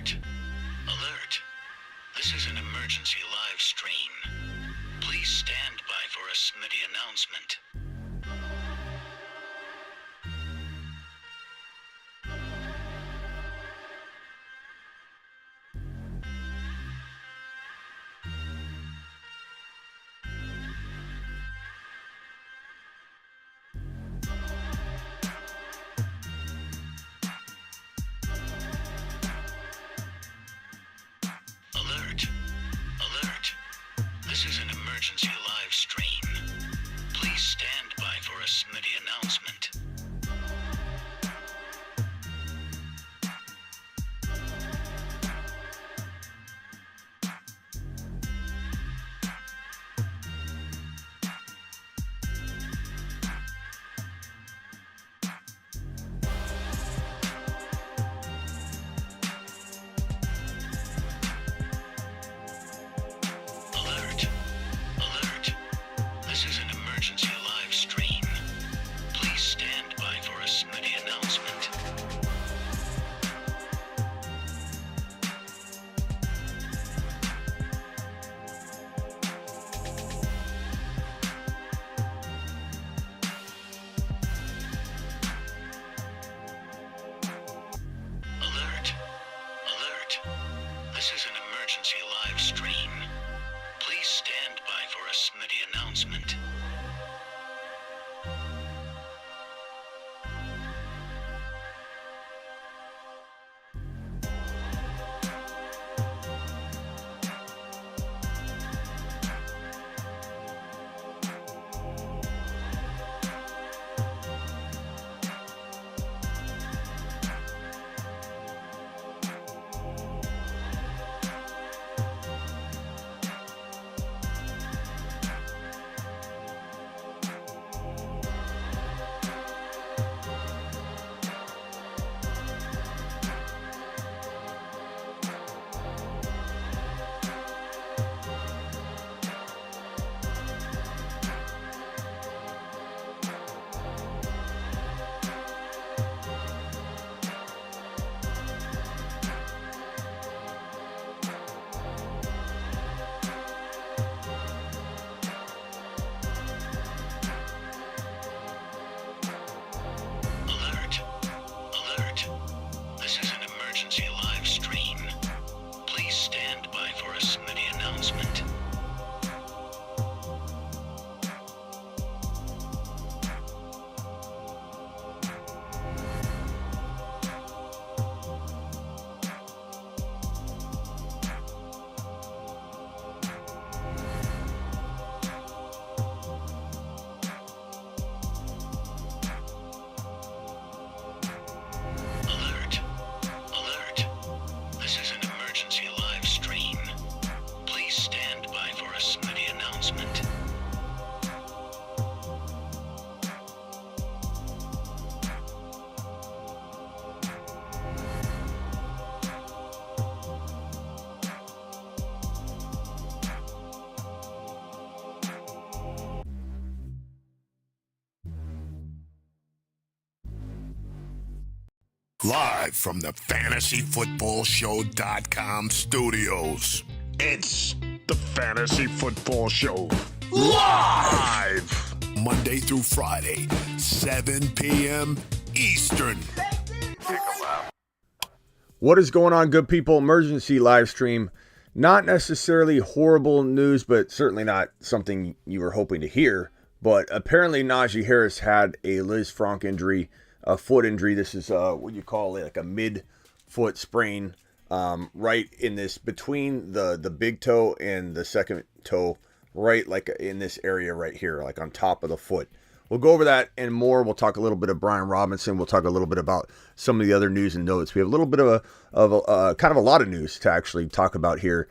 Alert. Alert. This is an emergency live stream. Please stand by for a Smitty announcement. Alert. Alert. This is an emergency live stream. Please stand by for a Smitty announcement. Alert. Alert. This is an emergency live stream. Please stand by for a Smitty announcement. Alert. Alert. This is an emergency live stream. Please stand by for a Smitty announcement. Alert. Alert. This is an emergency live stream. Please stand by for a Smitty announcement. Alert. Alert. This is an emergency live stream. Please stand by for a Smitty announcement. Live from the FantasyFootballShow.com studios. It's the Fantasy Football Show. Live! Monday through Friday, 7 p.m. Eastern. What is going on, good people? Emergency live stream. Not necessarily horrible news, but certainly not something you were hoping to hear. But apparently Najee Harris had a Lisfranc injury, a foot injury. This is what you call like a mid-foot sprain, right in this, between the big toe and the second toe, right like in this area right here, like on top of the foot. We'll go over that and more. We'll talk a little bit of Brian Robinson. We'll talk a little bit about some of the other news and notes. We have a little bit of a kind of a lot of news to actually talk about here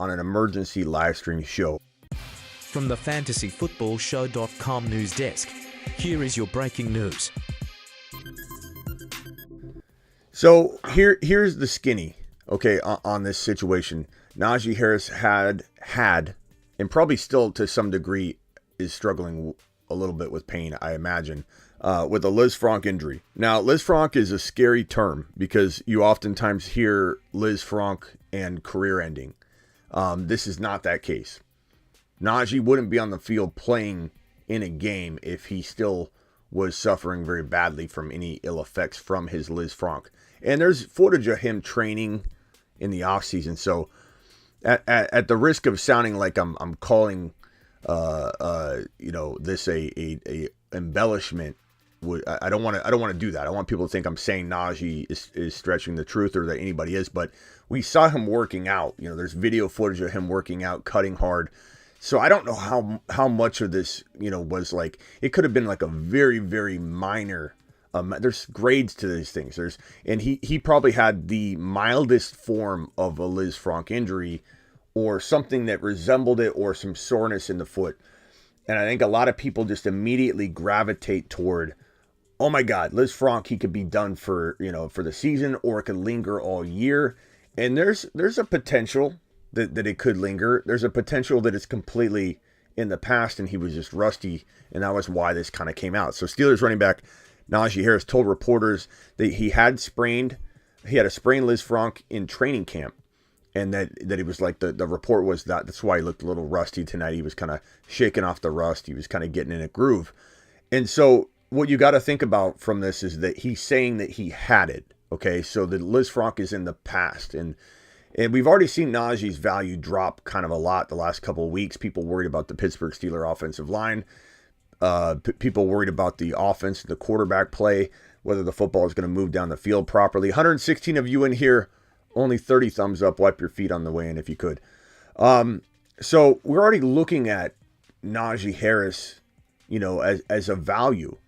on an emergency live stream show. From the FantasyFootballShow.com news desk, here is your breaking news. So here's the skinny, okay, on this situation. Najee Harris had, and probably still to some degree is struggling a little bit with pain, I imagine, with a Lisfranc injury. Now, Lisfranc is a scary term because you oftentimes hear Lisfranc and career ending. This is not that case. Najee wouldn't be on the field playing in a game if he still was suffering very badly from any ill effects from his Lisfranc. And there's footage of him training in the offseason. So at the risk of sounding like I'm calling this a embellishment, I don't want to do that. I want people to think I'm saying Najee is stretching the truth or that anybody is, but we saw him working out. There's video footage of him working out, cutting hard. So I don't know how much of this, was like, it could have been like a very, very minor, there's grades to these things. And he probably had the mildest form of a Lisfranc injury or something that resembled it or some soreness in the foot. And I think a lot of people just immediately gravitate toward, oh my God, Lisfranc, he could be done for the season, or it could linger all year. And there's a potential that it could linger. There's a potential that it's completely in the past and he was just rusty, and that was why this kind of came out. So Steelers running back Najee Harris told reporters that he had a sprained Lisfranc in training camp, and that he was like, the report was that's why he looked a little rusty tonight. He was kind of shaking off the rust. He was kind of getting in a groove. And so what you got to think about from this is that he's saying that he had it. Okay, so the Lisfranc is in the past, and we've already seen Najee's value drop kind of a lot the last couple of weeks. People worried about the Pittsburgh Steelers offensive line. People worried about the offense, the quarterback play, whether the football is going to move down the field properly. 116 of you in here, only 30 thumbs up. Wipe your feet on the way in if you could. So we're already looking at Najee Harris, as a value.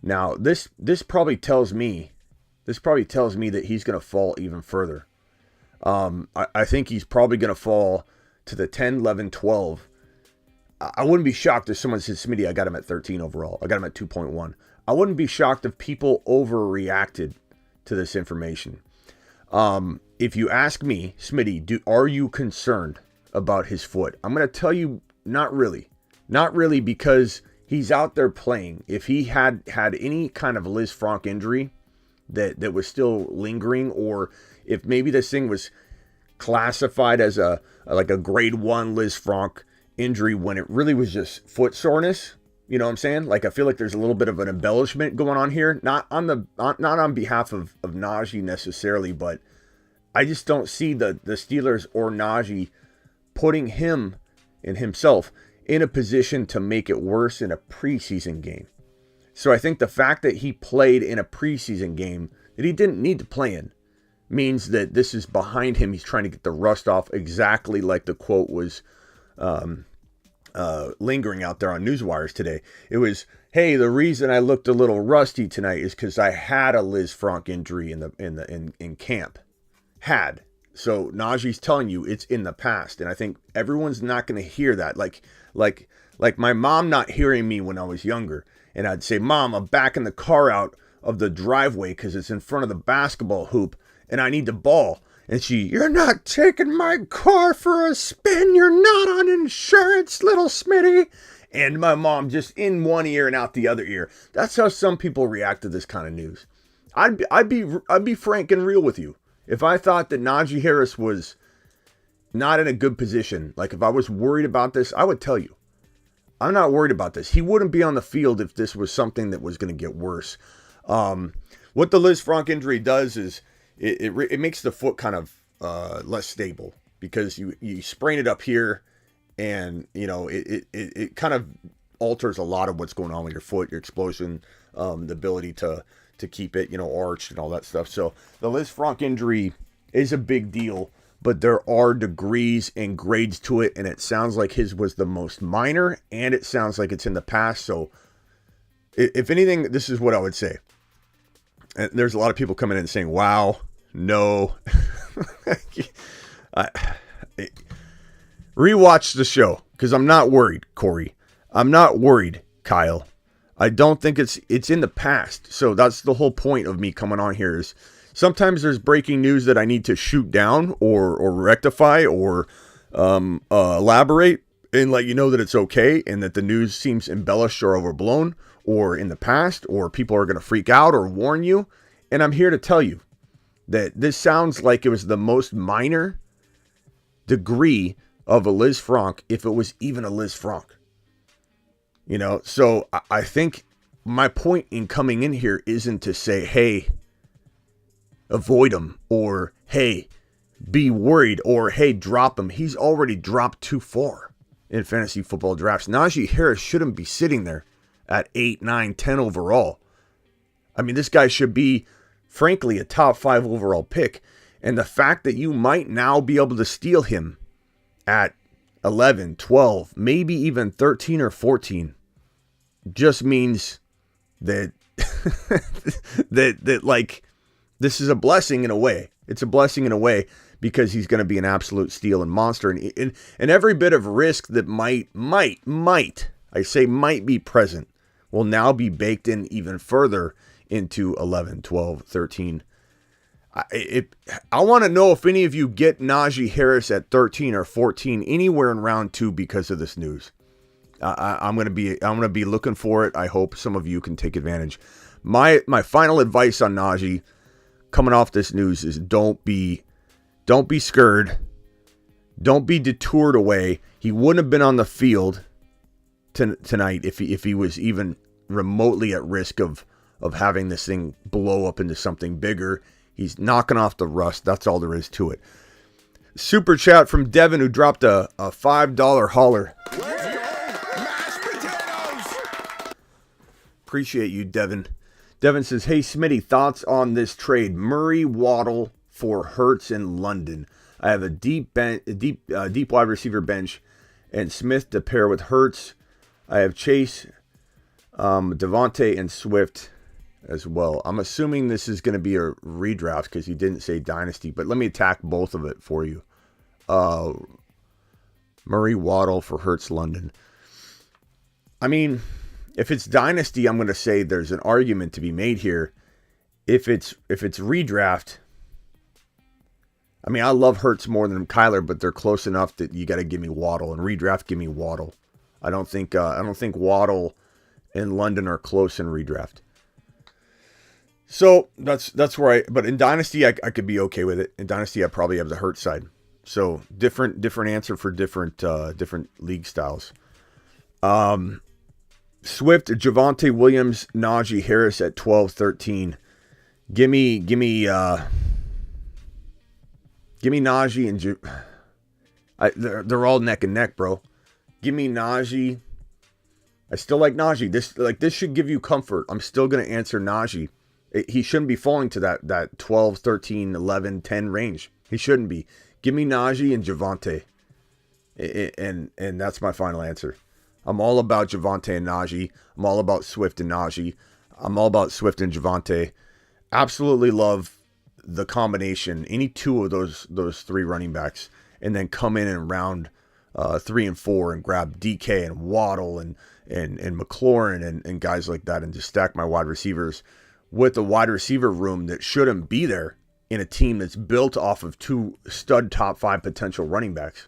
Now, this probably tells me that he's going to fall even further. I think he's probably going to fall to the 10, 11, 12. I wouldn't be shocked if someone said, Smitty, I got him at 13 overall. I got him at 2.1. I wouldn't be shocked if people overreacted to this information. If you ask me, Smitty, are you concerned about his foot? I'm going to tell you, not really. Not really, because he's out there playing. If he had any kind of Lisfranc injury that was still lingering, or if maybe this thing was classified as a grade 1 Lisfranc injury when it really was just foot soreness, you know what I'm saying? Like, I feel like there's a little bit of an embellishment going on here, not on behalf of Najee necessarily, but I just don't see the Steelers or Najee putting him and himself in a position to make it worse in a preseason game. So I think the fact that he played in a preseason game that he didn't need to play in means that this is behind him. He's trying to get the rust off, exactly like the quote was lingering out there on newswires today. It was, hey, the reason I looked a little rusty tonight is because I had a Lisfranc injury in camp. So Najee's telling you it's in the past, and I think everyone's not going to hear that. Like my mom not hearing me when I was younger, and I'd say, Mom, I'm backing the car out of the driveway because it's in front of the basketball hoop, and I need the ball. And you're not taking my car for a spin. You're not on insurance, little Smitty. And my mom just in one ear and out the other ear. That's how some people react to this kind of news. I'd be frank and real with you. If I thought that Najee Harris was not in a good position, like if I was worried about this, I would tell you. I'm not worried about this. He wouldn't be on the field if this was something that was going to get worse. What the Lisfranc injury does is it makes the foot kind of less stable, because you sprain it up here, and it kind of alters a lot of what's going on with your foot, your explosion, the ability to keep it arched and all that stuff. So the Lisfranc injury is a big deal, but there are degrees and grades to it, and it sounds like his was the most minor, and it sounds like it's in the past. So if anything, this is what I would say. And there's a lot of people coming in and saying, wow, no. Rewatch the show, because I'm not worried, Corey. I'm not worried, Kyle. I don't think it's in the past. So that's the whole point of me coming on here, is sometimes there's breaking news that I need to shoot down or rectify or elaborate. and let you know that it's okay and that the news seems embellished or overblown or in the past or people are going to freak out or warn you. And I'm here to tell you that this sounds like it was the most minor degree of a Lisfranc, if it was even a Lisfranc. You know, so I think my point in coming in here isn't to say, hey, avoid him, or hey, be worried, or hey, drop him. He's already dropped too far in fantasy football drafts. Najee Harris shouldn't be sitting there at 8, 9, 10 overall. I mean, this guy should be, frankly, a top 5 overall pick. And the fact that you might now be able to steal him at 11, 12, maybe even 13 or 14 just means that that like this is a blessing in a way. It's a blessing in a way because he's going to be an absolute steal and monster, and every bit of risk that might I say might be present will now be baked in even further into 11, 12, 13. I want to know if any of you get Najee Harris at 13 or 14 anywhere in round 2 because of this news. I'm gonna be looking for it. I hope some of you can take advantage. My final advice on Najee coming off this news is don't be scared. Don't be detoured away. He wouldn't have been on the field tonight if he was even remotely at risk of having this thing blow up into something bigger. He's knocking off the rust. That's all there is to it. Super chat from Devin, who dropped a $5 holler. Appreciate you, Devin. Devin says, hey, Smitty, thoughts on this trade? Murray, Waddle for Hurts in London. I have a deep wide receiver bench and Smith to pair with Hurts. I have Chase, Devontae, and Swift as well. I'm assuming this is going to be a redraft because he didn't say Dynasty, but let me attack both of it for you. Murray, Waddle for Hurts, London. I mean, if it's Dynasty, I'm going to say there's an argument to be made here. If it's redraft, I mean, I love Hurts more than Kyler, but they're close enough that you got to give me Waddle, and redraft, give me Waddle. I don't think Waddle and London are close in redraft. So that's where but in Dynasty I could be okay with it. In Dynasty I probably have the Hurts side. So different answer for different league styles. Swift, Javonte Williams, Najee Harris at 12, 13. Give me Najee and they're all neck and neck, bro. Give me Najee. I still like Najee. This should give you comfort. I'm still going to answer Najee. He shouldn't be falling to that 12, 13, 11, 10 range. He shouldn't be. Give me Najee and Javonte. And that's my final answer. I'm all about Javonte and Najee. I'm all about Swift and Najee. I'm all about Swift and Javonte. Absolutely love the combination. Any two of those three running backs. And then come in round 3 and 4 and grab DK and Waddle and McLaurin and guys like that and just stack my wide receivers with a wide receiver room that shouldn't be there in a team that's built off of 2 stud top 5 potential running backs.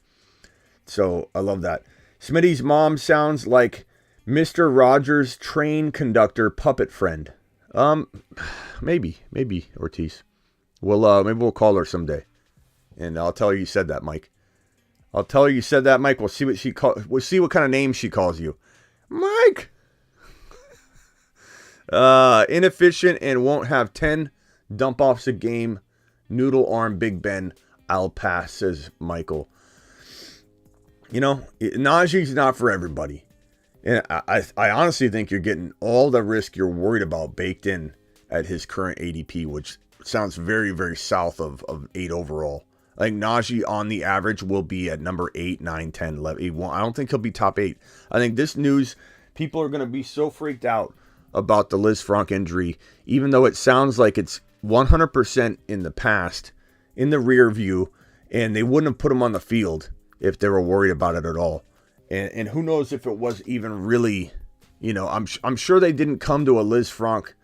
So I love that. Smitty's mom sounds like Mr. Rogers' train conductor puppet friend. Maybe Ortiz. Maybe we'll call her someday, and I'll tell her you said that, Mike. I'll tell her you said that, Mike. We'll see what kind of name she calls you, Mike. Inefficient and won't have 10 dump offs a game. Noodle arm Big Ben. I'll pass, says Michael. You know, Najee's not for everybody. And I honestly think you're getting all the risk you're worried about baked in at his current ADP, which sounds very, very south of 8 overall. I think Najee on the average will be at number 8, 9, 10, 11. I don't think he'll be top 8. I think this news, people are going to be so freaked out about the Lisfranc injury, even though it sounds like it's 100% in the past, in the rear view, and they wouldn't have put him on the field if they were worried about it at all. And who knows if it was even really, you know, I'm sure they didn't come to a Lisfranc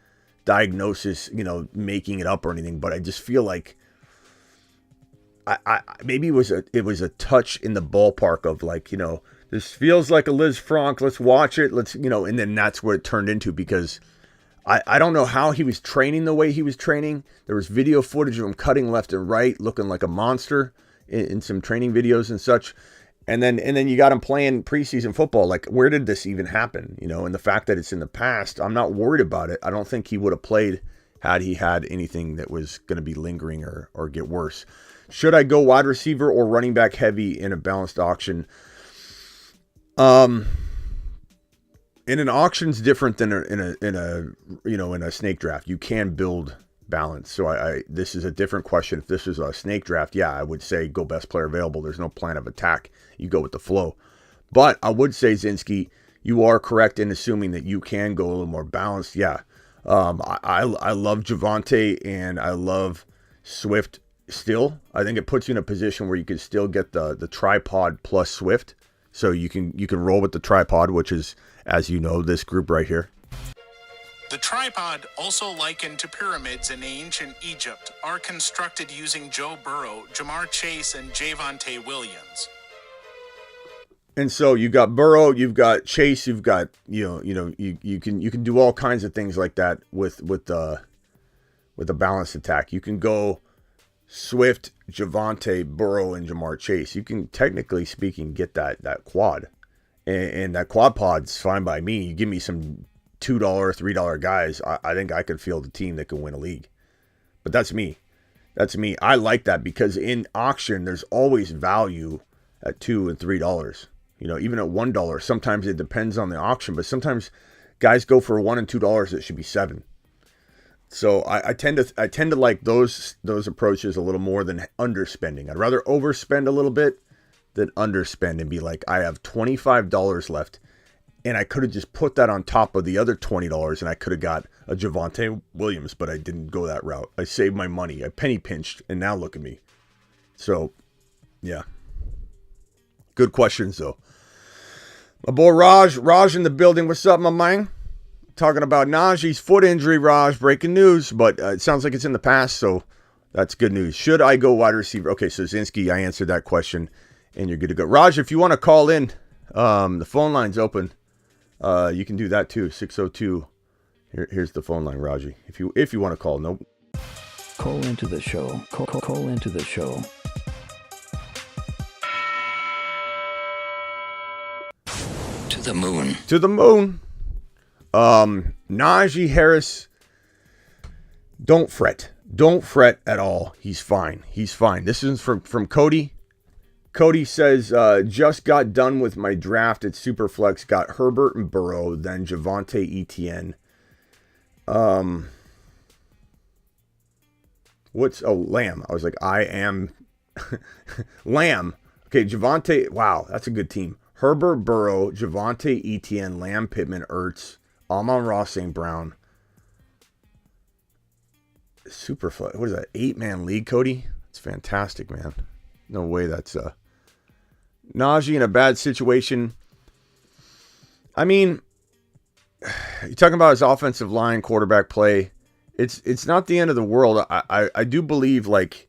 diagnosis, you know, making it up or anything, but I just feel like maybe it was a touch in the ballpark of, like, you know, This feels like a Lisfranc. Let's watch it. And then that's what it turned into, because I don't know how he was training the way he was training. There was video footage of him cutting left and right, looking like a monster in some training videos and such. And then you got him playing preseason football. Like, where did this even happen? And the fact that it's in the past, I'm not worried about it. I don't think he would have played had he had anything that was going to be lingering or get worse. Should I go wide receiver or running back heavy in a balanced auction? In an auction's different than in a snake draft. You can build balance. So this is a different question. If this is a snake draft, yeah, I would say go best player available. There's no plan of attack. You go with the flow. But I would say, Zinski, you are correct in assuming that you can go a little more balanced. Yeah. I love Javonte and I love Swift still. I think it puts you in a position where you can still get the tripod plus Swift. So you can roll with the tripod, which is, as you know, this group right here. The tripod, also likened to pyramids in ancient Egypt, are constructed using Joe Burrow, Jamar Chase, and Javonte Williams. And so you got Burrow, you've got Chase, you've got you can do all kinds of things like that with a balanced attack. You can go Swift, Javonte, Burrow, and Jamar Chase. You can, technically speaking, get that quad, and that quad pod's fine by me. You give me some $2, $3 guys, I think I could field a team that can win a league. But that's me. I like that because in auction there's always value at $2 and $3. Even at $1. Sometimes it depends on the auction, but sometimes guys go for $1 and $2 that should be $7. So I tend to like those approaches a little more than underspending. I'd rather overspend a little bit than underspend and be like, I have $25 left, and I could have just put that on top of the other $20, and I could have got a Javonte Williams, but I didn't go that route. I saved my money. I penny pinched, and now look at me. So, yeah. Good questions, though. My boy Raj in the building. What's up, my man? Talking about Najee's foot injury, Raj. Breaking news, but it sounds like it's in the past, so that's good news. Should I go wide receiver? Okay, so Zinski, I answered that question, and you're good to go. Raj, if you want to call in, the phone line's open. You can do that too. 602. Here's the phone line, Raji. If you want to call, nope. Call into the show. Call into the show. To the moon. To the moon. Najee Harris, don't fret. Don't fret at all. He's fine. This is from Cody. Cody says, just got done with my draft at Superflex. Got Herbert and Burrow, then Javonte Etienne. Lamb. I was like, I am Lamb. Okay, Javonte. Wow, that's a good team. Herbert, Burrow, Javonte Etienne, Lamb, Pittman, Ertz, Amon-Ra, St. Brown. Superflex. What is that? 8-man league, Cody? It's fantastic, man. No way that's Najee in a bad situation. I mean, you're talking about his offensive line, quarterback play. It's not the end of the world. I do believe like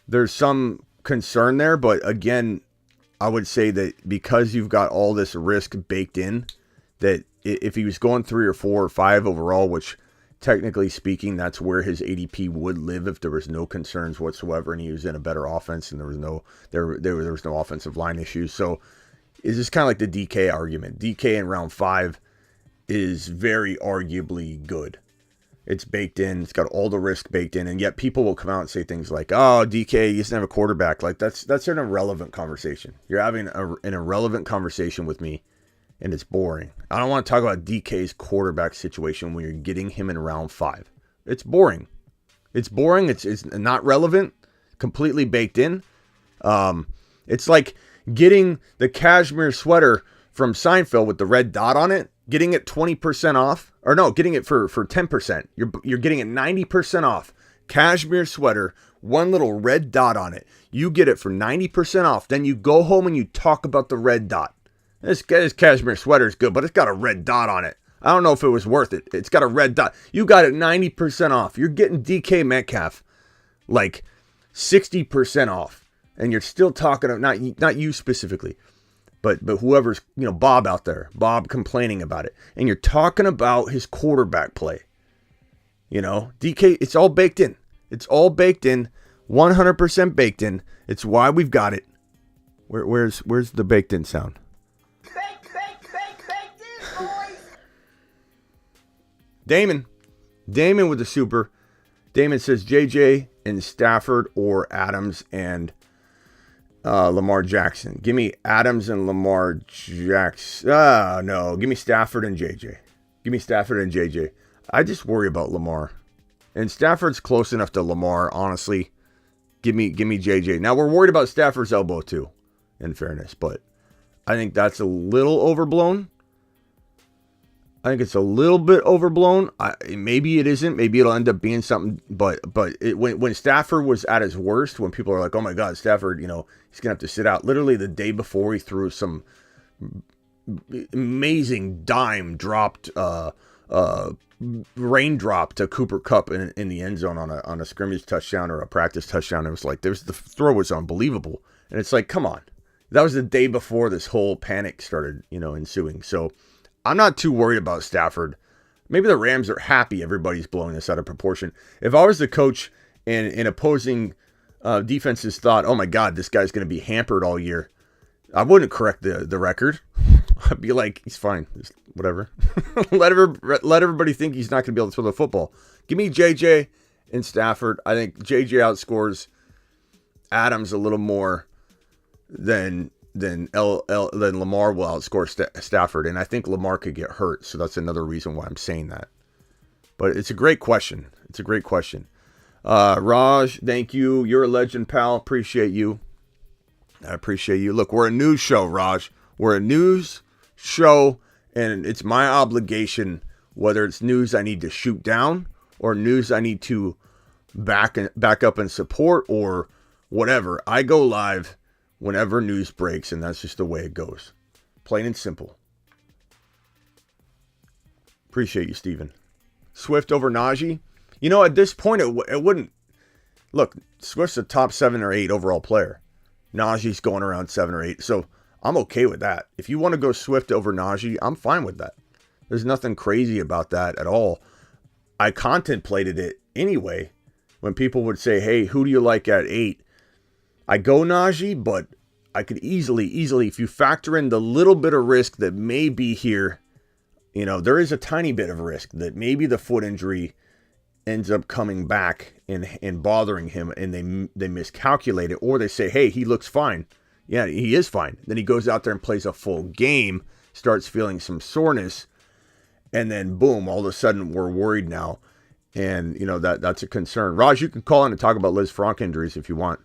there's some concern there, but again, I would say that because you've got all this risk baked in, that if he was going 3 or 4 or 5 overall, which technically speaking, that's where his ADP would live if there was no concerns whatsoever and he was in a better offense and there was no offensive line issues. So it's just kind of like the DK argument. DK in round 5 is very arguably good. It's baked in. It's got all the risk baked in, and yet people will come out and say things like, "Oh, DK, he doesn't have a quarterback." Like that's an irrelevant conversation. You're having an irrelevant conversation with me, and it's boring. I don't want to talk about DK's quarterback situation when you're getting him in round 5. It's boring. It's boring. It's not relevant. Completely baked in. It's like getting the cashmere sweater from Seinfeld with the red dot on it. Getting it 20% off, or no, getting it for 10%. You're getting it 90% off. Cashmere sweater, one little red dot on it. You get it for 90% off. Then you go home and you talk about the red dot. This cashmere sweater is good, but it's got a red dot on it. I don't know if it was worth it. It's got a red dot. You got it 90% off. You're getting DK Metcalf like 60% off, and you're still talking about not you specifically. But whoever's, Bob out there, Bob complaining about it. And you're talking about his quarterback play. DK, it's all baked in. It's all baked in, 100% baked in. It's why we've got it. Where's the baked in sound? Baked in, boys. Damon with the super. Damon says JJ and Stafford or Adams and Lamar Jackson. Give me Adams and Lamar Jackson. No. Give me Stafford and JJ. I just worry about Lamar. And Stafford's close enough to Lamar, honestly. Give me JJ. Now, we're worried about Stafford's elbow, too, in fairness. But I think that's a little overblown. I think it's a little bit overblown. Maybe it isn't. Maybe it'll end up being something. But when Stafford was at his worst, when people are like, oh my God, Stafford, he's going to have to sit out. Literally the day before, he threw some amazing dime dropped raindrop to Cooper Kupp in the end zone on a scrimmage touchdown or a practice touchdown. It was like, the throw was unbelievable. And it's like, come on. That was the day before this whole panic started, ensuing. So I'm not too worried about Stafford. Maybe the Rams are happy everybody's blowing this out of proportion. If I was the coach and opposing defenses thought, oh my God, this guy's going to be hampered all year, I wouldn't correct the record. I'd be like, he's fine. Just whatever. let everybody think he's not going to be able to throw the football. Give me JJ and Stafford. I think JJ outscores Adams a little more than Lamar will outscore Stafford. And I think Lamar could get hurt. So that's another reason why I'm saying that. But it's a great question. Raj, thank you. You're a legend, pal. Appreciate you. I appreciate you. Look, we're a news show, Raj. We're a news show, and it's my obligation, whether it's news I need to shoot down or news I need to back up and support or whatever. I go live whenever news breaks, and that's just the way it goes. Plain and simple. Appreciate you, Steven. Swift over Najee. At this point, it wouldn't. Look, Swift's a top 7 or 8 overall player. Najee's going around 7 or 8. So I'm okay with that. If you want to go Swift over Najee, I'm fine with that. There's nothing crazy about that at all. I contemplated it anyway. When people would say, hey, who do you like at 8? I go Najee, but I could easily, if you factor in the little bit of risk that may be here, there is a tiny bit of risk that maybe the foot injury ends up coming back and bothering him, and they miscalculate it, or they say, hey, he looks fine. Yeah, he is fine. Then he goes out there and plays a full game, starts feeling some soreness, and then boom, all of a sudden we're worried now. And, that's a concern. Raj, you can call in and talk about Lisfranc injuries if you want,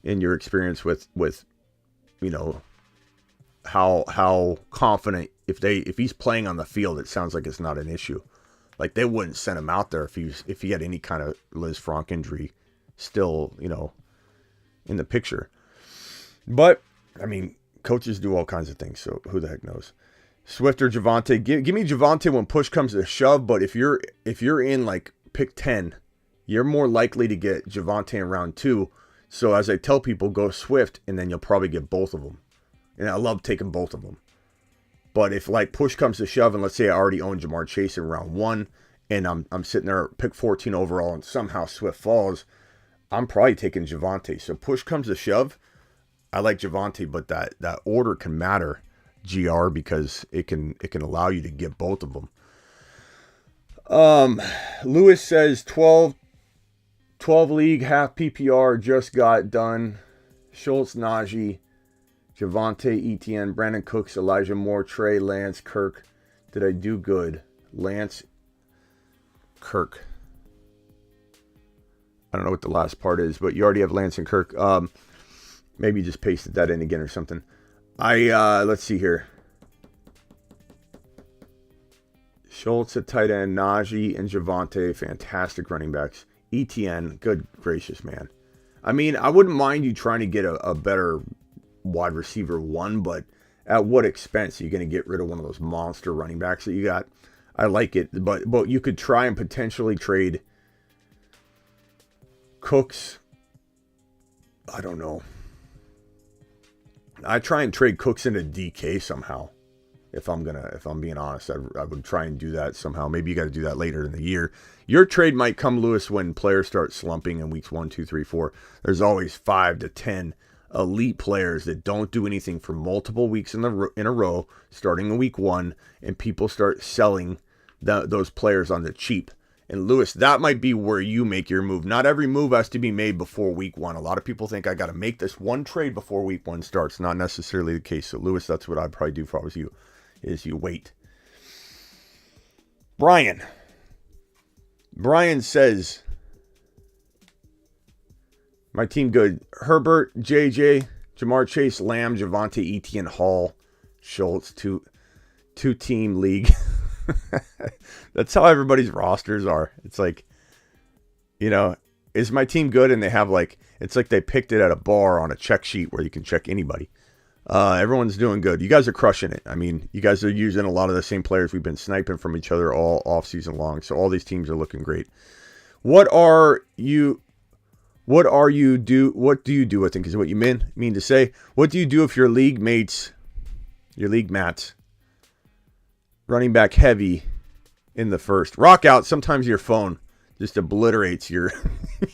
in your experience with how confident, if he's playing on the field, it sounds like it's not an issue. Like, they wouldn't send him out there if he had any kind of Lisfranc injury still, in the picture. But, coaches do all kinds of things, so who the heck knows? Swift or Javonte? Give me Javonte when push comes to shove, but if you're in, like, pick 10, you're more likely to get Javonte in round 2. So, as I tell people, go Swift, and then you'll probably get both of them. And I love taking both of them. But if like push comes to shove, and let's say I already own Jamar Chase in round 1, and I'm sitting there at pick 14 overall, and somehow Swift falls, I'm probably taking Javonte. So push comes to shove, I like Javonte, but that order can matter, GR, because it can allow you to get both of them. Lewis says 12 league half PPR just got done. Schultz, Najee, Javonte, Etienne, Brandon Cooks, Elijah Moore, Trey, Lance, Kirk. Did I do good? Lance, Kirk. I don't know what the last part is, but you already have Lance and Kirk. Maybe you just pasted that in again or something. Let's see here. Schultz at tight end, Najee and Javonte, fantastic running backs. Etienne, good gracious, man. I wouldn't mind you trying to get a better wide receiver 1, but at what expense? Are you going to get rid of one of those monster running backs that you got? I like it, but you could try and potentially trade Cooks. I don't know. I try and trade Cooks into DK somehow. If I'm being honest, I would try and do that somehow. Maybe you got to do that later in the year. Your trade might come, Lewis, when players start slumping in weeks 1, 2, 3, 4. There's always 5 to 10 elite players that don't do anything for multiple weeks in a row, starting in week 1, and people start selling those players on the cheap. And Lewis, that might be where you make your move. Not every move has to be made before week 1. A lot of people think I got to make this one trade before week 1 starts. Not necessarily the case. So Lewis, that's what I'd probably do if I was you, is you wait. Brian says, my team good. Herbert, JJ, Jamar Chase, Lamb, Javonte, Etienne, Hall, Schultz, two-team league. That's how everybody's rosters are. It's like, is my team good? And they have it's like they picked it at a bar on a check sheet where you can check anybody. Everyone's doing good. You guys are crushing it. I mean, you guys are using a lot of the same players. We've been sniping from each other all off season long. So all these teams are looking great. What do you do, I think is what you mean to say. What do you do if your league mates, running back heavy in the first? Rock out. Sometimes your phone just obliterates your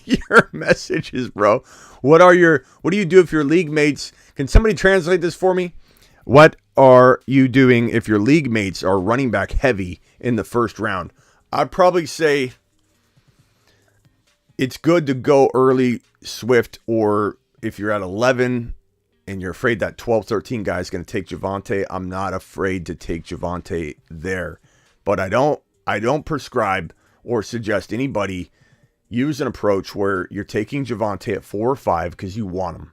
your messages, bro. What do you do if your league mates? Can somebody translate this for me? What are you doing if your league mates are running back heavy in the first round? I'd probably say it's good to go early Swift, or if you're at 11 and you're afraid that 12, 13 guy is going to take Javonte, I'm not afraid to take Javonte there. But I don't prescribe or suggest anybody use an approach where you're taking Javonte at 4 or 5 because you want him.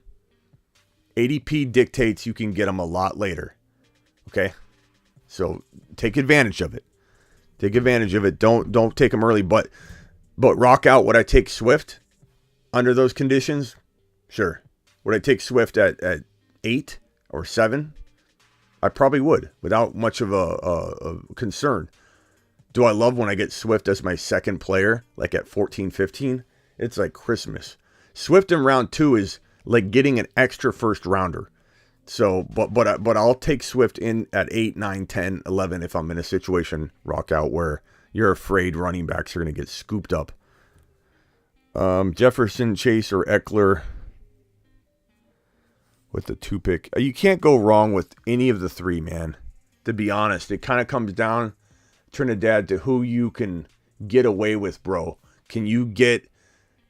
ADP dictates you can get him a lot later. Okay? So take advantage of it. Don't take him early, but rock out. Would I take Swift under those conditions? Sure. Would I take Swift at 8 or 7? I probably would, without much of a concern. Do I love when I get Swift as my second player, like at 14, 15? It's like Christmas. Swift in round 2 is like getting an extra first rounder. So, but I'll take Swift in at 8, 9, 10, 11 if I'm in a situation, rock out, where you're afraid running backs are going to get scooped up. Jefferson, Chase, or Eckler with the 2 pick. You can't go wrong with any of the 3, man. To be honest, it kind of comes down, Trinidad, to who you can get away with, bro. Can you get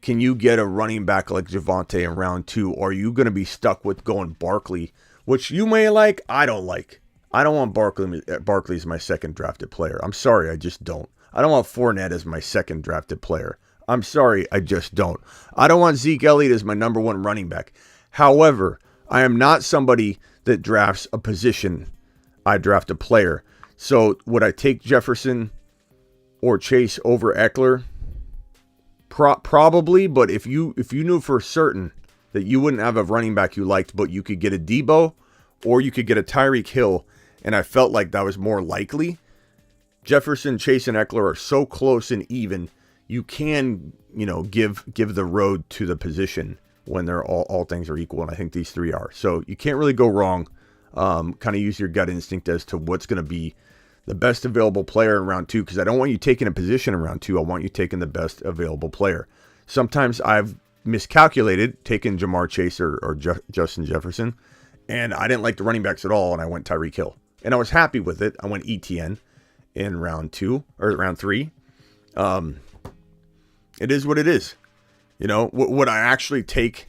a running back like Javonte in round 2, or are you going to be stuck with going Barkley, which you may like, I don't like. I don't want Barkley as my second drafted player. I'm sorry, I just don't. I don't want Fournette as my second drafted player. I'm sorry, I just don't. I don't want Zeke Elliott as my number 1 running back. However, I am not somebody that drafts a position. I draft a player. So would I take Jefferson or Chase over Eckler? Probably, but if you knew for certain that you wouldn't have a running back you liked, but you could get a Debo or you could get a Tyreek Hill, and I felt like that was more likely, Jefferson, Chase, and Eckler are so close and even, you can, give the road to the position when they're all things are equal, and I think these 3 are. So you can't really go wrong. Kind of use your gut instinct as to what's going to be the best available player in round 2, because I don't want you taking a position in round 2. I want you taking the best available player. Sometimes I've miscalculated, taking Jamar Chase or Justin Jefferson, and I didn't like the running backs at all, and I went Tyreek Hill. And I was happy with it. I went Etienne in round 2 or round 3. It is what it is. Would I actually take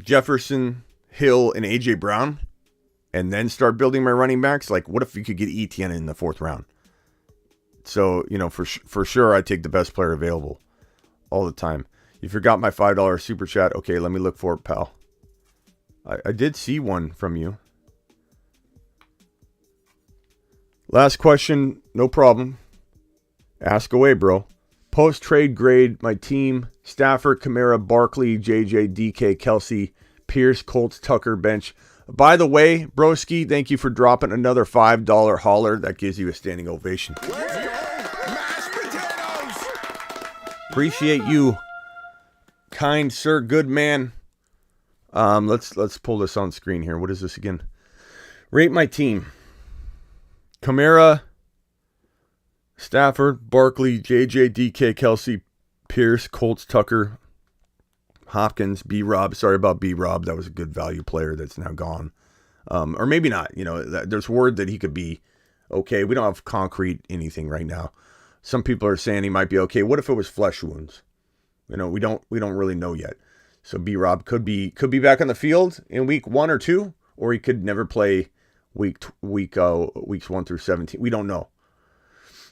Jefferson, Hill, and AJ Brown and then start building my running backs? Like, what if you could get Etienne in the 4th round? So, for sure, I take the best player available all the time. You forgot my $5 super chat. Okay, let me look for it, pal. I did see one from you. Last question, no problem. Ask away, bro. Post-trade grade, my team: Stafford, Kamara, Barkley, JJ, DK, Kelsey, Pierce, Colts, Tucker, bench. By the way, broski, thank you for dropping another $5 holler. That gives you a standing ovation. Appreciate you, kind sir, good man. Let's pull this on screen here. What is this again? Rate my team. Kamara, Stafford, Barkley, JJ, DK, Kelsey, Pierce, Colts, Tucker, Hopkins, B-Rob. Sorry about B-Rob. That was a good value player that's now gone. Or maybe not. You know, there's word that he could be okay. We don't have concrete anything right now. Some people are saying he might be okay. What if it was flesh wounds? You know, we don't really know yet. So B-Rob could be back on the field in week 1 or 2, or he could never play weeks 1 through 17. We don't know.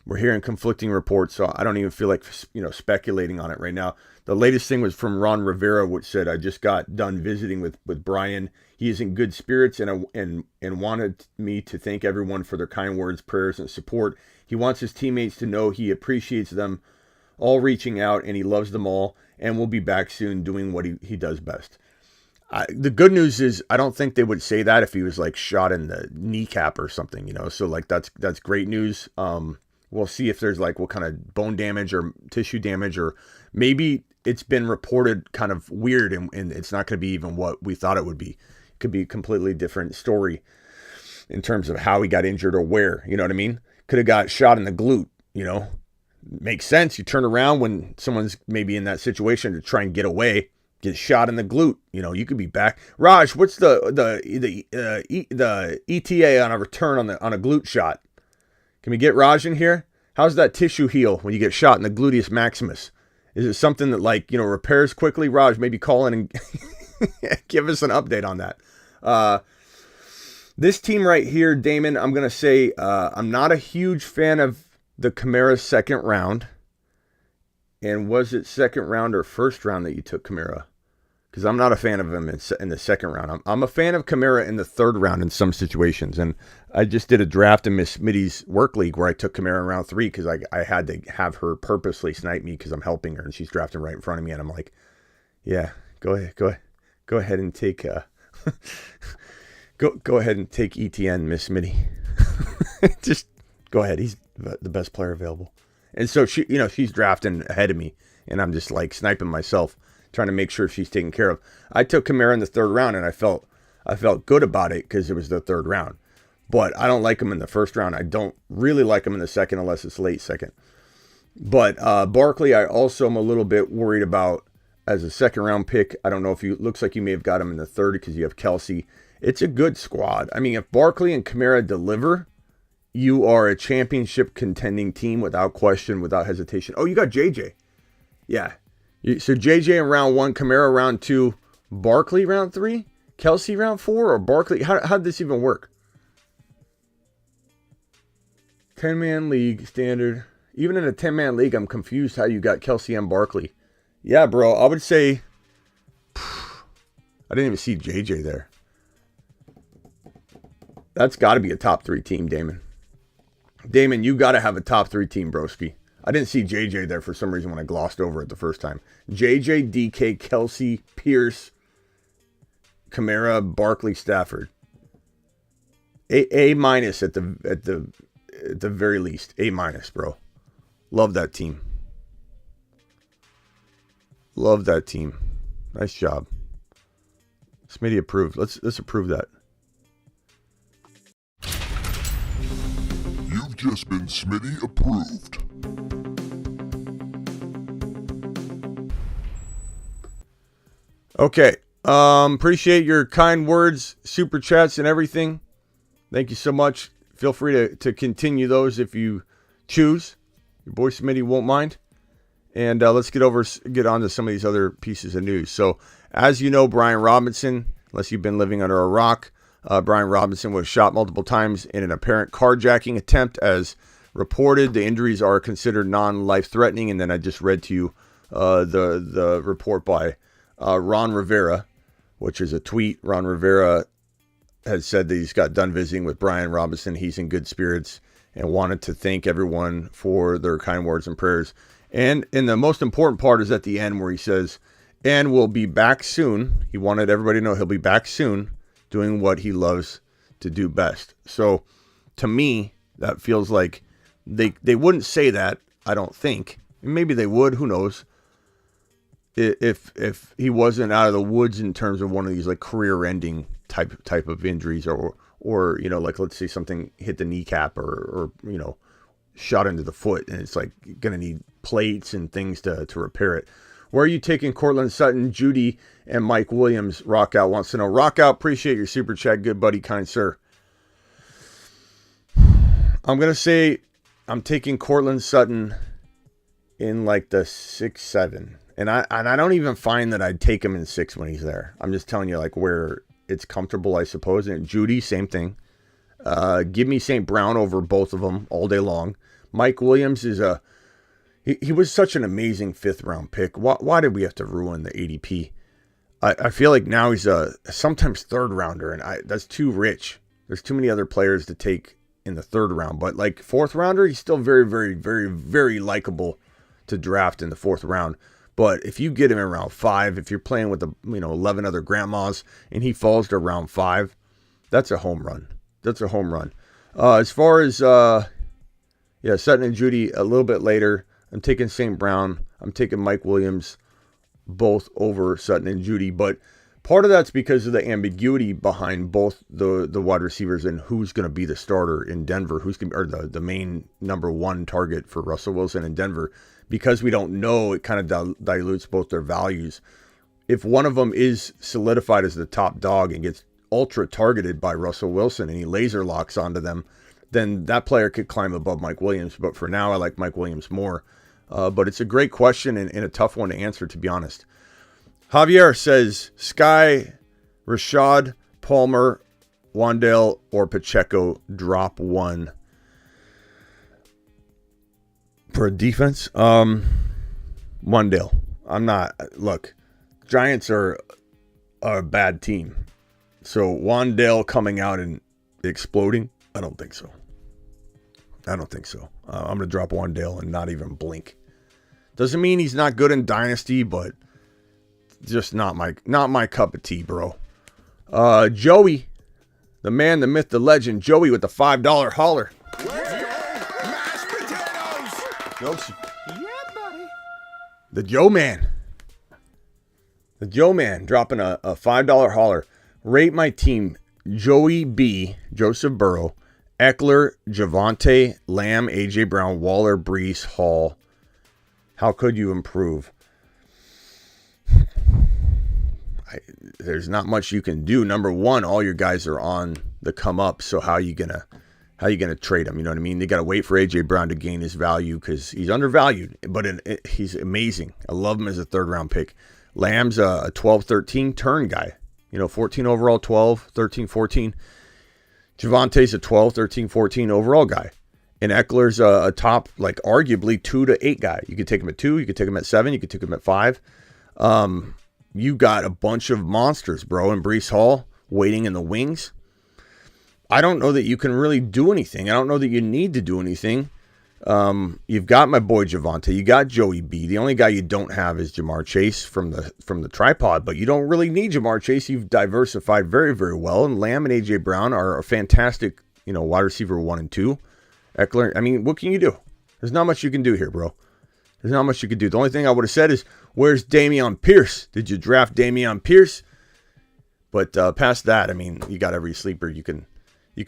We're hearing conflicting reports, so I don't even feel like, speculating on it right now. The latest thing was from Ron Rivera, which said, I just got done visiting with Brian. He is in good spirits and wanted me to thank everyone for their kind words, prayers, and support. He wants his teammates to know he appreciates them all reaching out, and he loves them all, and will be back soon doing what he does best. The good news is I don't think they would say that if he was like shot in the kneecap or something, so like that's great news. We'll see if there's like what kind of bone damage or tissue damage, or maybe it's been reported kind of weird and it's not going to be even what we thought it would be. It could be a completely different story in terms of how he got injured or where, you know what I mean? Could have got shot in the glute, Makes sense. You turn around when someone's maybe in that situation to try and get away, get shot in the glute. You could be back. Raj, what's the ETA on a return on a glute shot? Can we get Raj in here? How's that tissue heal when you get shot in the gluteus maximus? Is it something that repairs quickly? Raj, maybe call in and give us an update on that. This team right here, Damon, I'm going to say I'm not a huge fan of the Kamara second round. And was it second round or first round that you took Kamara? Because I'm not a fan of him in the second round. I'm a fan of Kamara in the third round in some situations. And I just did a draft in Miss Smitty's work league where I took Kamara in round 3 because I had to have her purposely snipe me because I'm helping her and she's drafting right in front of me. And I'm like, yeah, go ahead and take go ahead and take ETN, Miss Smitty. Just go ahead. He's the best player available. And so she's drafting ahead of me, and I'm just like sniping myself, trying to make sure she's taken care of. I took Kamara in the third round, and I felt good about it because it was the third round. But I don't like him in the first round. I don't really like him in the second unless it's late second. But Barkley, I also am a little bit worried about as a second round pick. I don't know if looks like you may have got him in the third because you have Kelsey. It's a good squad. I mean, if Barkley and Kamara deliver, you are a championship contending team without question, without hesitation. Oh, you got JJ. Yeah. So JJ in round 1, Kamara round 2, Barkley round 3, Kelsey round 4, or Barkley? How did this even work? 10-man league standard. Even in a 10-man league, I'm confused how you got Kelsey and Barkley. Yeah, bro, I would say I didn't even see JJ there. That's got to be a top 3 team, Damon. Damon, you got to have a top 3 team, broski. I didn't see JJ there for some reason when I glossed over it the first time. JJ, DK, Kelsey, Pierce, Kamara, Barkley, Stafford. A minus at the very least. A minus, bro. Love that team. Love that team. Nice job. Smitty approved. Let's approve that. You've just been Smitty approved. Okay. Appreciate your kind words, super chats, and everything. Thank you so much. Feel free to continue those if you choose. Your boy Smitty won't mind. And let's get on to some of these other pieces of news. So, as you know, Brian Robinson, unless you've been living under a rock, Brian Robinson was shot multiple times in an apparent carjacking attempt. As reported, the injuries are considered non-life-threatening. And then I just read to you the report by Ron Rivera, which is a tweet. Ron Rivera has said that he's got done visiting with Brian Robinson. He's in good spirits and wanted to thank everyone for their kind words and prayers. And the most important part is at the end where he says, and we'll be back soon. He wanted everybody to know he'll be back soon doing what he loves to do best. So to me, that feels like they wouldn't say that, I don't think. Maybe they would, who knows. if he wasn't out of the woods in terms of one of these like career-ending type of injuries, or like let's say something hit the kneecap or shot into the foot, and it's like gonna need plates and things to repair it. Where are you taking Cortland Sutton, Judy, and Mike Williams? Rockout wants to know. Rockout, appreciate your super chat, good buddy, kind sir. I'm gonna say I'm taking Cortland Sutton in like the 6-7. And I don't even find that I'd take him in 6 when he's there. I'm just telling you like where it's comfortable, I suppose. And Judy, same thing. Give me St. Brown over both of them all day long. Mike Williams is he was such an amazing 5th round pick. Why did we have to ruin the ADP? I feel like now he's a sometimes 3rd rounder, and that's too rich. There's too many other players to take in the 3rd round. But like 4th rounder, he's still very, very, very, very likable to draft in the 4th round. But if you get him in round 5, if you're playing with 11 other grandmas and he falls to round 5, that's a home run. That's a home run. As far as Sutton and Judy a little bit later, I'm taking St. Brown. I'm taking Mike Williams, both over Sutton and Judy. But part of that's because of the ambiguity behind both the wide receivers and who's going to be the starter in Denver, who's going to be the main number 1 target for Russell Wilson in Denver. Because we don't know, it kind of dilutes both their values. If one of them is solidified as the top dog and gets ultra targeted by Russell Wilson and he laser locks onto them, then that player could climb above Mike Williams. But for now, I like Mike Williams more. But it's a great question and a tough one to answer, to be honest. Javier says, Sky, Rashad, Palmer, Wandale, or Pacheco, drop 1. For a defense, Wandale. Look, Giants are a bad team. So Wandale coming out and exploding, I don't think so. I'm going to drop Wandale and not even blink. Doesn't mean he's not good in Dynasty, but just not my cup of tea, bro. Joey, the man, the myth, the legend, Joey with the $5 holler. Yeah, buddy. The Joe Man dropping a $5 holler. Rate my team: Joey B, Joseph Burrow, Eckler, Javonte, Lamb, AJ Brown, Waller, Brees, Hall. How could you improve? There's not much you can do. Number 1, all your guys are on the come up. So how are you gonna trade him? You know what I mean? They got to wait for AJ Brown to gain his value because he's undervalued, but he's amazing. I love him as a 3rd round pick. Lamb's a 12-13 turn guy. 14 overall, 12, 13, 14. Javonte's a 12, 13, 14 overall guy. And Eckler's a top, like arguably 2 to 8 guy. You could take him at 2, you could take him at 7, you could take him at 5. You got a bunch of monsters, bro. And Brees Hall waiting in the wings. I don't know that you can really do anything. I don't know that you need to do anything. You've got my boy Javonte. You got Joey B. The only guy you don't have is Jamar Chase from the tripod, but you don't really need Jamar Chase. You've diversified very, very well. And Lamb and AJ Brown are a fantastic, wide receiver 1 and 2. Eckler, I mean, what can you do? There's not much you can do here, bro. There's not much you can do. The only thing I would have said is, where's Dameon Pierce? Did you draft Dameon Pierce? But past that, I mean, you got every sleeper you can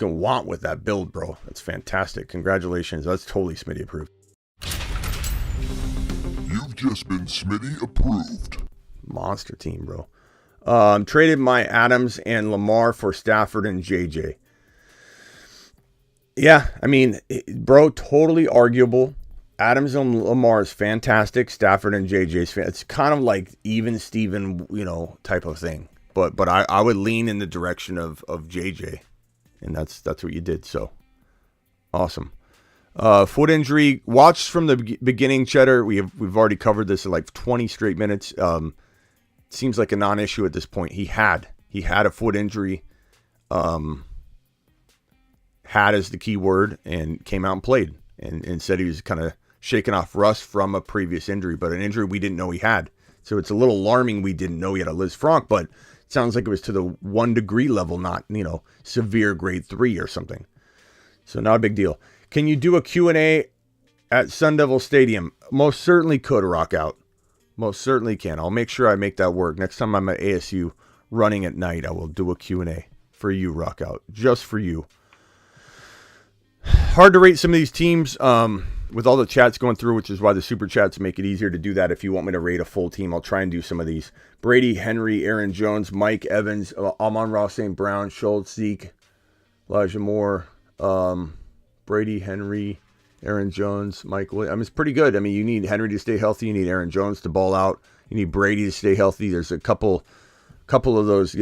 want with that build, bro. That's fantastic. Congratulations. That's totally Smitty approved. You've just been Smitty approved. Monster team, bro. Traded my Adams and Lamar for Stafford and JJ. Yeah, I mean, bro, totally arguable. Adams and Lamar is fantastic. Stafford and JJ is fantastic. It's kind of like even Steven, type of thing. But I would lean in the direction of JJ. And that's what you did. So awesome. Foot injury. Watched from the beginning, Cheddar. We've already covered this in like 20 straight minutes. Seems like a non-issue at this point. He had a foot injury. Had as the key word, and came out and played and said he was kind of shaking off rust from a previous injury, but an injury we didn't know he had. So it's a little alarming we didn't know he had a Lisfranc, but it sounds like it was to the 1 degree level, not, severe grade 3 or something. So not a big deal. Can you do a Q&A at Sun Devil Stadium? Most certainly could, Rock Out. Most certainly can. I'll make sure I make that work. Next time I'm at ASU running at night, I will do a Q&A for you, Rockout. Just for you. Hard to rate some of these teams with all the chats going through, which is why the super chats make it easier to do that. If you want me to rate a full team, I'll try and do some of these. Brady, Henry, Aaron Jones, Mike Evans, Amon-Ra St. Brown, Schultz, Zeke, Elijah Moore, Brady, Henry, Aaron Jones, Mike Williams. I mean, it's pretty good. I mean, you need Henry to stay healthy. You need Aaron Jones to ball out. You need Brady to stay healthy. There's a couple of those,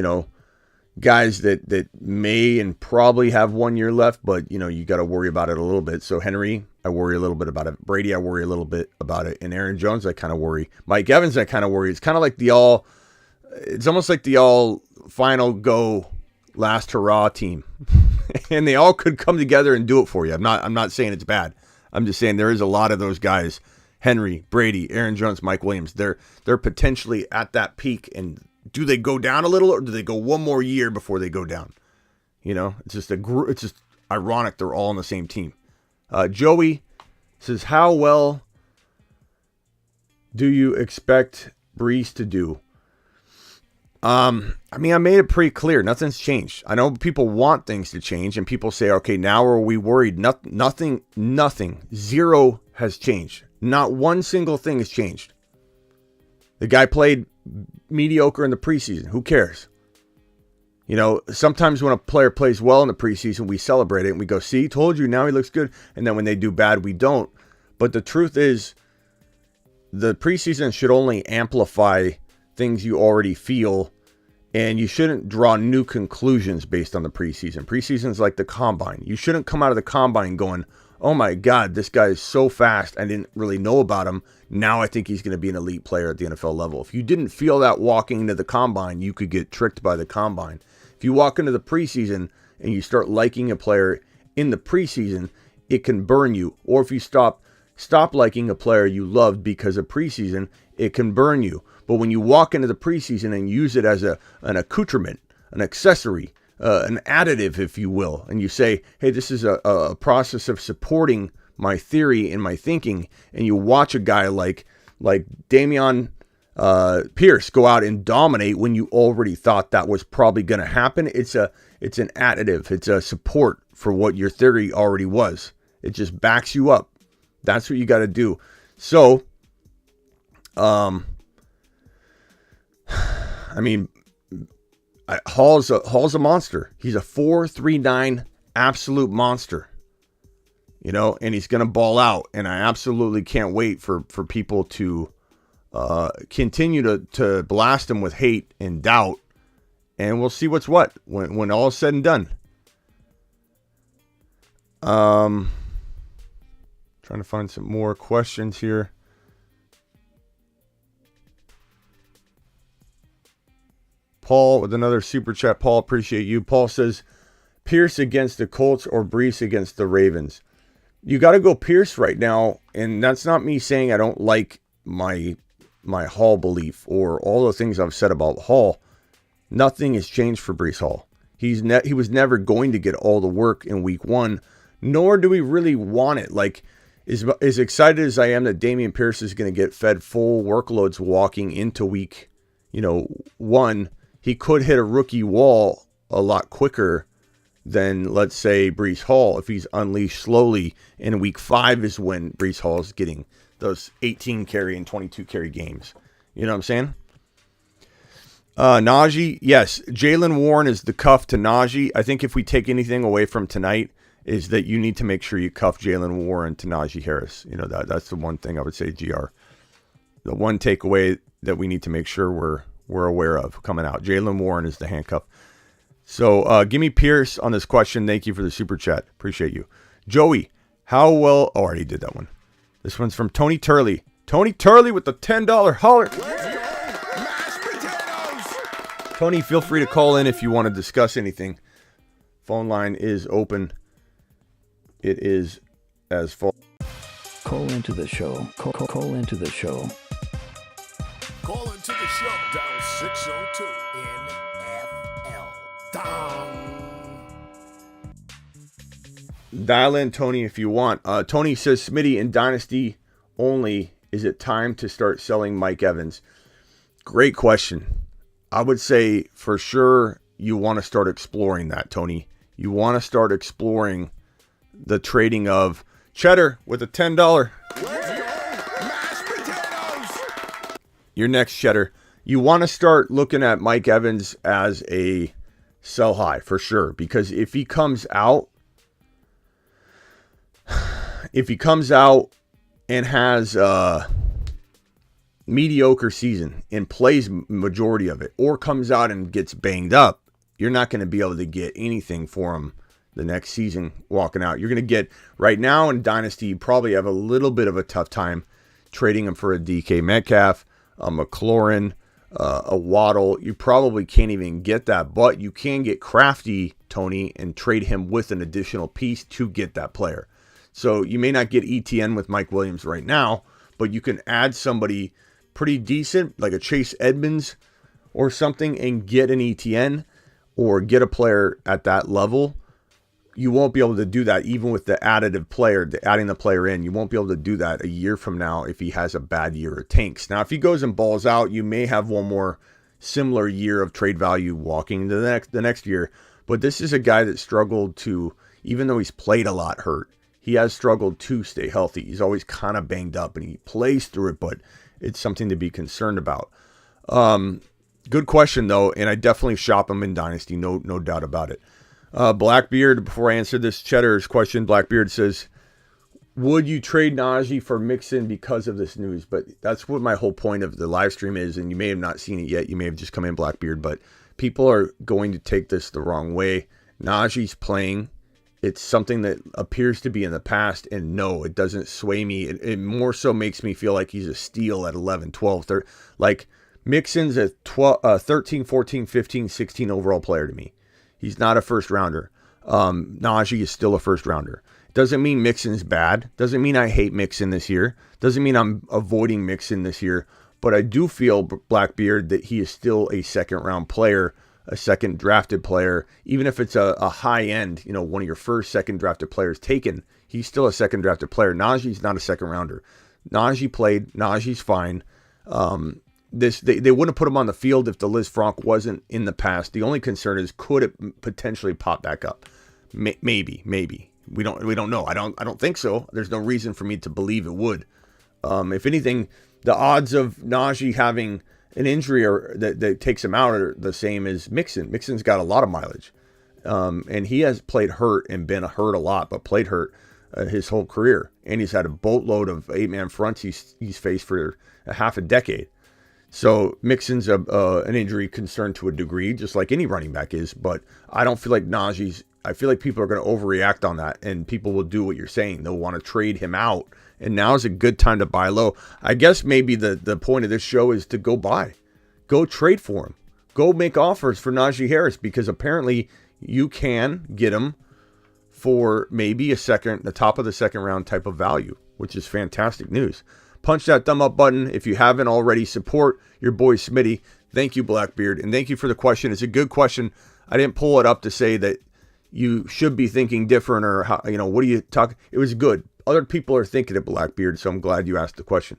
guys that may and probably have 1 year left, but, you got to worry about it a little bit. So Henry, I worry a little bit about it. Brady, I worry a little bit about it. And Aaron Jones, I kind of worry. Mike Evans, I kind of worry. It's kind of like it's almost like the all final go last hurrah team. And they all could come together and do it for you. I'm not saying it's bad. I'm just saying there is a lot of those guys. Henry, Brady, Aaron Jones, Mike Williams. They're potentially at that peak. And do they go down a little, or do they go one more year before they go down? It's just ironic they're all on the same team. Joey says, how well do you expect Brees to do? I made it pretty clear. Nothing's changed. I know people want things to change, and people say, okay, now are we worried? Nothing, zero has changed. Not one single thing has changed. The guy played mediocre in the preseason. Who cares? Sometimes when a player plays well in the preseason, we celebrate it and we go, see, told you, now he looks good. And then when they do bad, we don't. But the truth is, the preseason should only amplify things you already feel, and you shouldn't draw new conclusions based on the preseason. Preseason's like the combine. You shouldn't come out of the combine going, oh my God, this guy is so fast. I didn't really know about him. Now I think he's going to be an elite player at the NFL level. If you didn't feel that walking into the combine, you could get tricked by the combine. If you walk into the preseason and you start liking a player in the preseason, it can burn you. Or if you stop liking a player you loved because of preseason, it can burn you. But when you walk into the preseason and use it as an accoutrement, an accessory, an additive, if you will, and you say, hey, this is a process of supporting my theory and my thinking, and you watch a guy like Dameon Pierce go out and dominate when you already thought that was probably going to happen, it's an additive. It's a support for what your theory already was. It just backs you up. That's what you got to do. So, Hall's a monster. He's a 4.39 absolute monster. And he's going to ball out. And I absolutely can't wait for people to continue to blast him with hate and doubt. And we'll see what's what when all is said and done. Trying to find some more questions here. Paul with another super chat. Paul, appreciate you. Paul says, Pierce against the Colts or Brees against the Ravens? You got to go Pierce right now, and that's not me saying I don't like my Hall belief or all the things I've said about Hall. Nothing has changed for Brees Hall. He was never going to get all the work in week one, nor do we really want it. Like, as excited as I am that Dameon Pierce is going to get fed full workloads walking into week, one, he could hit a rookie wall a lot quicker than, let's say, Brees Hall if he's unleashed slowly. And week 5 is when Brees Hall is getting those 18 carry and 22 carry games. You know what I'm saying? Najee, yes. Jaylen Warren is the cuff to Najee. I think if we take anything away from tonight is that you need to make sure you cuff Jaylen Warren to Najee Harris. That's the one thing I would say, GR. The one takeaway that we need to make sure we're aware of coming out. Jaylen Warren is the handcuff. So give me Pierce on this question. Thank you for the super chat. Appreciate you. Joey, how well... Oh, I already did that one. This one's from Tony Turley. Tony Turley with the $10 holler. Tony, feel free to call in if you want to discuss anything. Phone line is open. It is as follows. Call into the show. Call into the show. Call into the show. Dial 602 NFL. Dial in, Tony, if you want. Tony says Smitty in Dynasty only Is it time to start selling Mike Evans? Great question. I would say for sure you want to start exploring that, Tony. You want to start exploring the trading of Cheddar with a $10. Mashed potatoes. Your next, Cheddar. You want to start looking at Mike Evans as a sell high for sure, because if he comes out and has a mediocre season and plays majority of it, or comes out and gets banged up, you're not going to be able to get anything for him the next season walking out. You're going to get, right now in Dynasty, you probably have a little bit of a tough time trading him for a DK Metcalf, a McLaurin, a Waddle. You probably can't even get that, but you can get crafty, Tony, and trade him with an additional piece to get that player. So you may not get ETN with Mike Williams right now, but you can add somebody pretty decent, like a Chase Edmonds or something, and get an ETN or get a player at that level. You won't be able to do that even with the additive player, adding the player in. You won't be able to do that a year from now if he has a bad year or tanks. Now, if he goes and balls out, you may have one more similar year of trade value walking into the next year. But this is a guy that struggled to, even though he's played a lot hurt, he has struggled to stay healthy. He's always kind of banged up, and he plays through it, but it's something to be concerned about. Good question, though, and I definitely shop him in Dynasty, no doubt about it. Blackbeard, before I answer this Cheddar's question, Blackbeard says, would you trade Najee for Mixon because of this news? But that's what my whole point of the live stream is, and you may have not seen it yet. You may have just come in, Blackbeard, but people are going to take this the wrong way. Najee's playing. It's something that appears to be in the past, and no, it doesn't sway me. It more so makes me feel like he's a steal at 11, 12, 13. Like, Mixon's a 13, 14, 15, 16 overall player to me. He's not a first rounder. Najee is still a first rounder. Doesn't mean Mixon's bad. Doesn't mean I hate Mixon this year. Doesn't mean I'm avoiding Mixon this year. But I do feel, Blackbeard, that he is still a second round player, a second drafted player. Even if it's a high end, one of your first second drafted players taken, he's still a second drafted player. Najee's not a second rounder. Najee played. Najee's fine. They wouldn't put him on the field if the Lisfranc wasn't in the past. The only concern is, could it potentially pop back up? Maybe. We don't know. I don't think so. There's no reason for me to believe it would. If anything, the odds of Najee having an injury or that takes him out are the same as Mixon. Mixon's got a lot of mileage, and he has played hurt and been hurt a lot, but played hurt his whole career, and he's had a boatload of 8-man fronts he's faced for a half a decade. So Mixon's an injury concern to a degree, just like any running back is. But I don't feel like Najee's. I feel like people are going to overreact on that, and people will do what you're saying. They'll want to trade him out, and now is a good time to buy low. I guess maybe the point of this show is to go buy. Go trade for him. Go make offers for Najee Harris, because apparently you can get him for maybe the top of the second round type of value, which is fantastic news. Punch that thumb up button if you haven't already. Support your boy Smitty. Thank you, Blackbeard, and thank you for the question. It's a good question. I didn't pull it up to say that you should be thinking different, or how, what do you talk? It was good. Other people are thinking it, Blackbeard, so I'm glad you asked the question.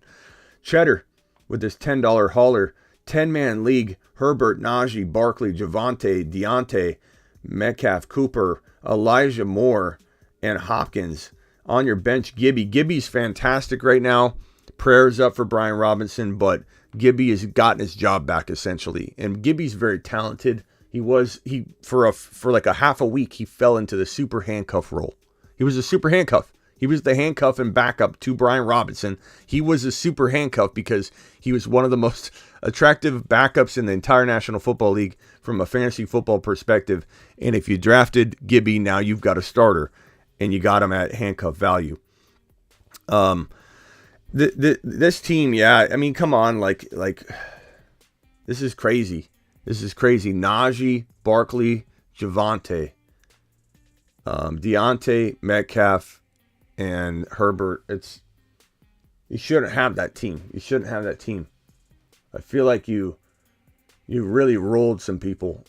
Cheddar with this $10 hauler, 10-man league, Herbert, Najee, Barkley, Javonte, Deontay, Metcalf, Cooper, Elijah Moore, and Hopkins. On your bench, Gibby. Gibby's fantastic right now. Prayers up for Brian Robinson, but Gibby has gotten his job back essentially, and Gibby's very talented. For like a half a week, he fell into the super handcuff role. He was a super handcuff. He was the handcuff and backup to Brian Robinson. He was a super handcuff because he was one of the most attractive backups in the entire National Football League from a fantasy football perspective. And if you drafted Gibby, now you've got a starter, and you got him at handcuff value. This team, yeah, I mean, come on, like this is crazy. This is crazy. Najee, Barkley, Javonte, Deontay, Metcalf, and Herbert. You shouldn't have that team. You shouldn't have that team. I feel like you really rolled some people,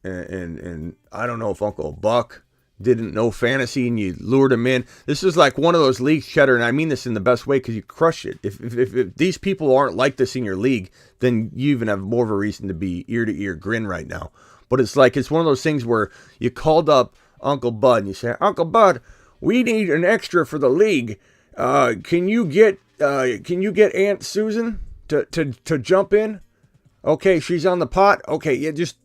and I don't know if Uncle Buck didn't know fantasy and you lured them in. This is like one of those leagues, Cheddar, and I mean this in the best way because you crush it. If these people aren't like this in your league, then you even have more of a reason to be ear-to-ear grin right now. But it's one of those things where you called up Uncle Bud and you say, Uncle Bud, we need an extra for the league. Can you get Aunt Susan to jump in? Okay, she's on the pot. Okay, yeah, just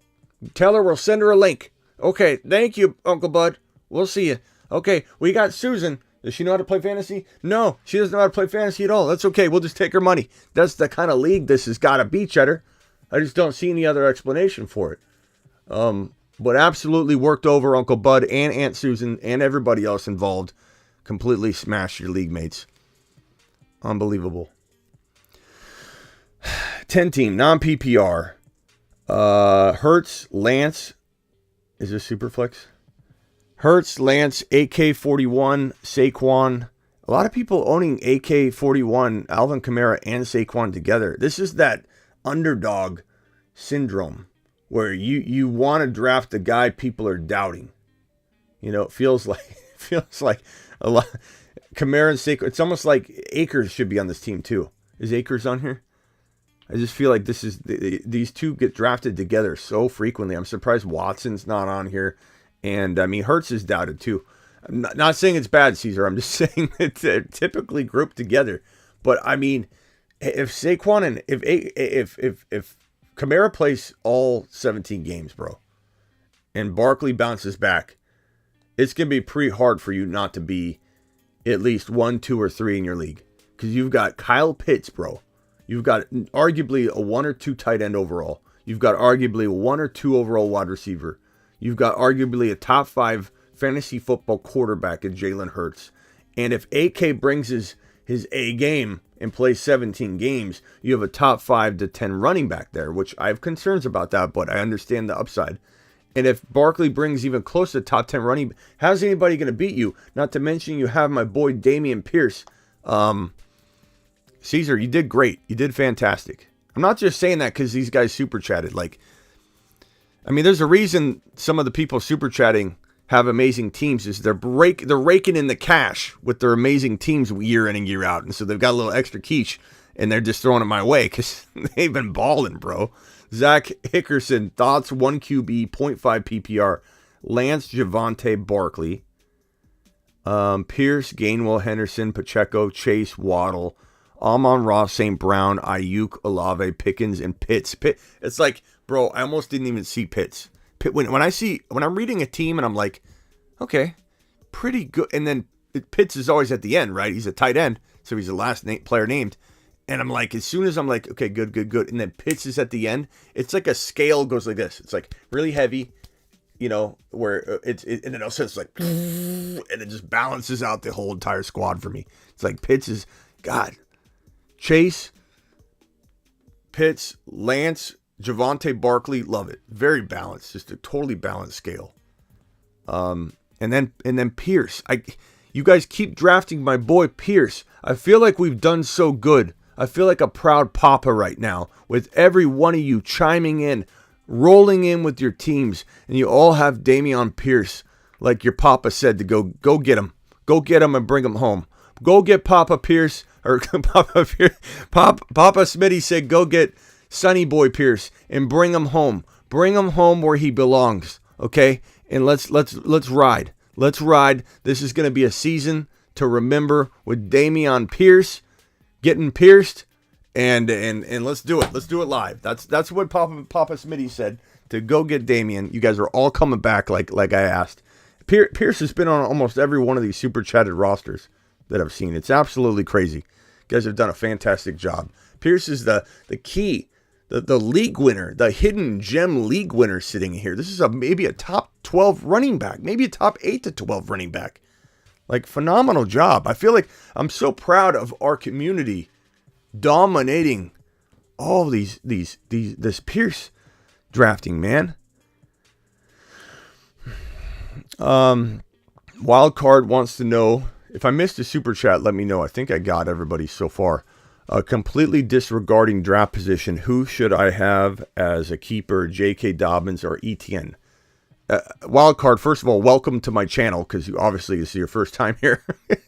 tell her we'll send her a link. Okay, thank you, Uncle Bud. We'll see you. Okay, we got Susan. Does she know how to play fantasy? No, she doesn't know how to play fantasy at all. That's okay. We'll just take her money. That's the kind of league this has got to be, Cheddar. I just don't see any other explanation for it. But absolutely worked over Uncle Bud and Aunt Susan and everybody else involved. Completely smashed your league mates. Unbelievable. 10-team, non-PPR. Hurts, Lance. Is this Superflex? Hurts, Lance, AK-41, Saquon. A lot of people owning AK-41, Alvin Kamara, and Saquon together. This is that underdog syndrome where you want to draft the guy people are doubting. You know, it feels like a lot. Kamara and Saquon. It's almost like Akers should be on this team too. Is Akers on here? I just feel like these two get drafted together so frequently. I'm surprised Watson's not on here. And, I mean, Hurts is doubted, too. I'm not saying it's bad, Caesar. I'm just saying that they're typically grouped together. But, I mean, if Saquon and if Kamara plays all 17 games, bro, and Barkley bounces back, it's going to be pretty hard for you not to be at least 1, 2, or 3 in your league. Because you've got Kyle Pitts, bro. You've got arguably a 1 or 2 tight end overall. You've got arguably a 1 or 2 overall wide receiver. You've got arguably a top 5 fantasy football quarterback in Jalen Hurts. And if AK brings his A game and plays 17 games, you have a top 5 to 10 running back there, which I have concerns about that, but I understand the upside. And if Barkley brings even close to top 10 running, how's anybody going to beat you? Not to mention you have my boy Dameon Pierce. Caesar, you did great. You did fantastic. I'm not just saying that because these guys super chatted. There's a reason some of the people super chatting have amazing teams is they're raking in the cash with their amazing teams year in and year out. And so they've got a little extra quiche and they're just throwing it my way because they've been balling, bro. Zach Hickerson, thoughts, 1 QB, 0.5 PPR. Lance, Javonte, Barkley. Pierce, Gainwell, Henderson, Pacheco, Chase, Waddle, Amon-Ra, St. Brown, Ayuk, Olave, Pickens, and Pitts. It's like, bro, I almost didn't even see Pitts. When I'm reading a team and I'm like, okay, pretty good. And then Pitts is always at the end, right? He's a tight end, so he's the last player named. And I'm like, as soon as I'm like, okay, good. And then Pitts is at the end. It's like a scale goes like this. It's like really heavy, you know, where and then also it's like, and it just balances out the whole entire squad for me. It's like Pitts is, God, Chase, Pitts, Lance, Javonte, Barkley, love it. Very balanced, just a totally balanced scale. And then Pierce. You guys keep drafting my boy Pierce. I feel like we've done so good. I feel like a proud papa right now with every one of you chiming in, rolling in with your teams, and you all have Dameon Pierce, like your papa said to go get him. Go get him and bring him home. Go get Papa Pierce, or Papa Smitty said go get Sonny Boy Pierce and bring him home. Bring him home where he belongs, okay? And let's ride. Let's ride. This is going to be a season to remember with Dameon Pierce getting pierced, and let's do it. Let's do it live. That's what Papa Smitty said, to go get Dameon. You guys are all coming back like I asked. Pierce has been on almost every one of these super chatted rosters that I've seen. It's absolutely crazy. You guys have done a fantastic job. Pierce is the key, the league winner, the hidden gem league winner sitting here. This is maybe a top 12 running back, maybe a top 8 to 12 running back. Like, phenomenal job. I feel like I'm so proud of our community dominating all this Pierce drafting, man. Wildcard wants to know, if I missed a super chat, let me know. I think I got everybody so far. Completely disregarding draft position, who should I have as a keeper, J.K. Dobbins or ETN? Wild card, first of all, welcome to my channel, because obviously this is your first time here.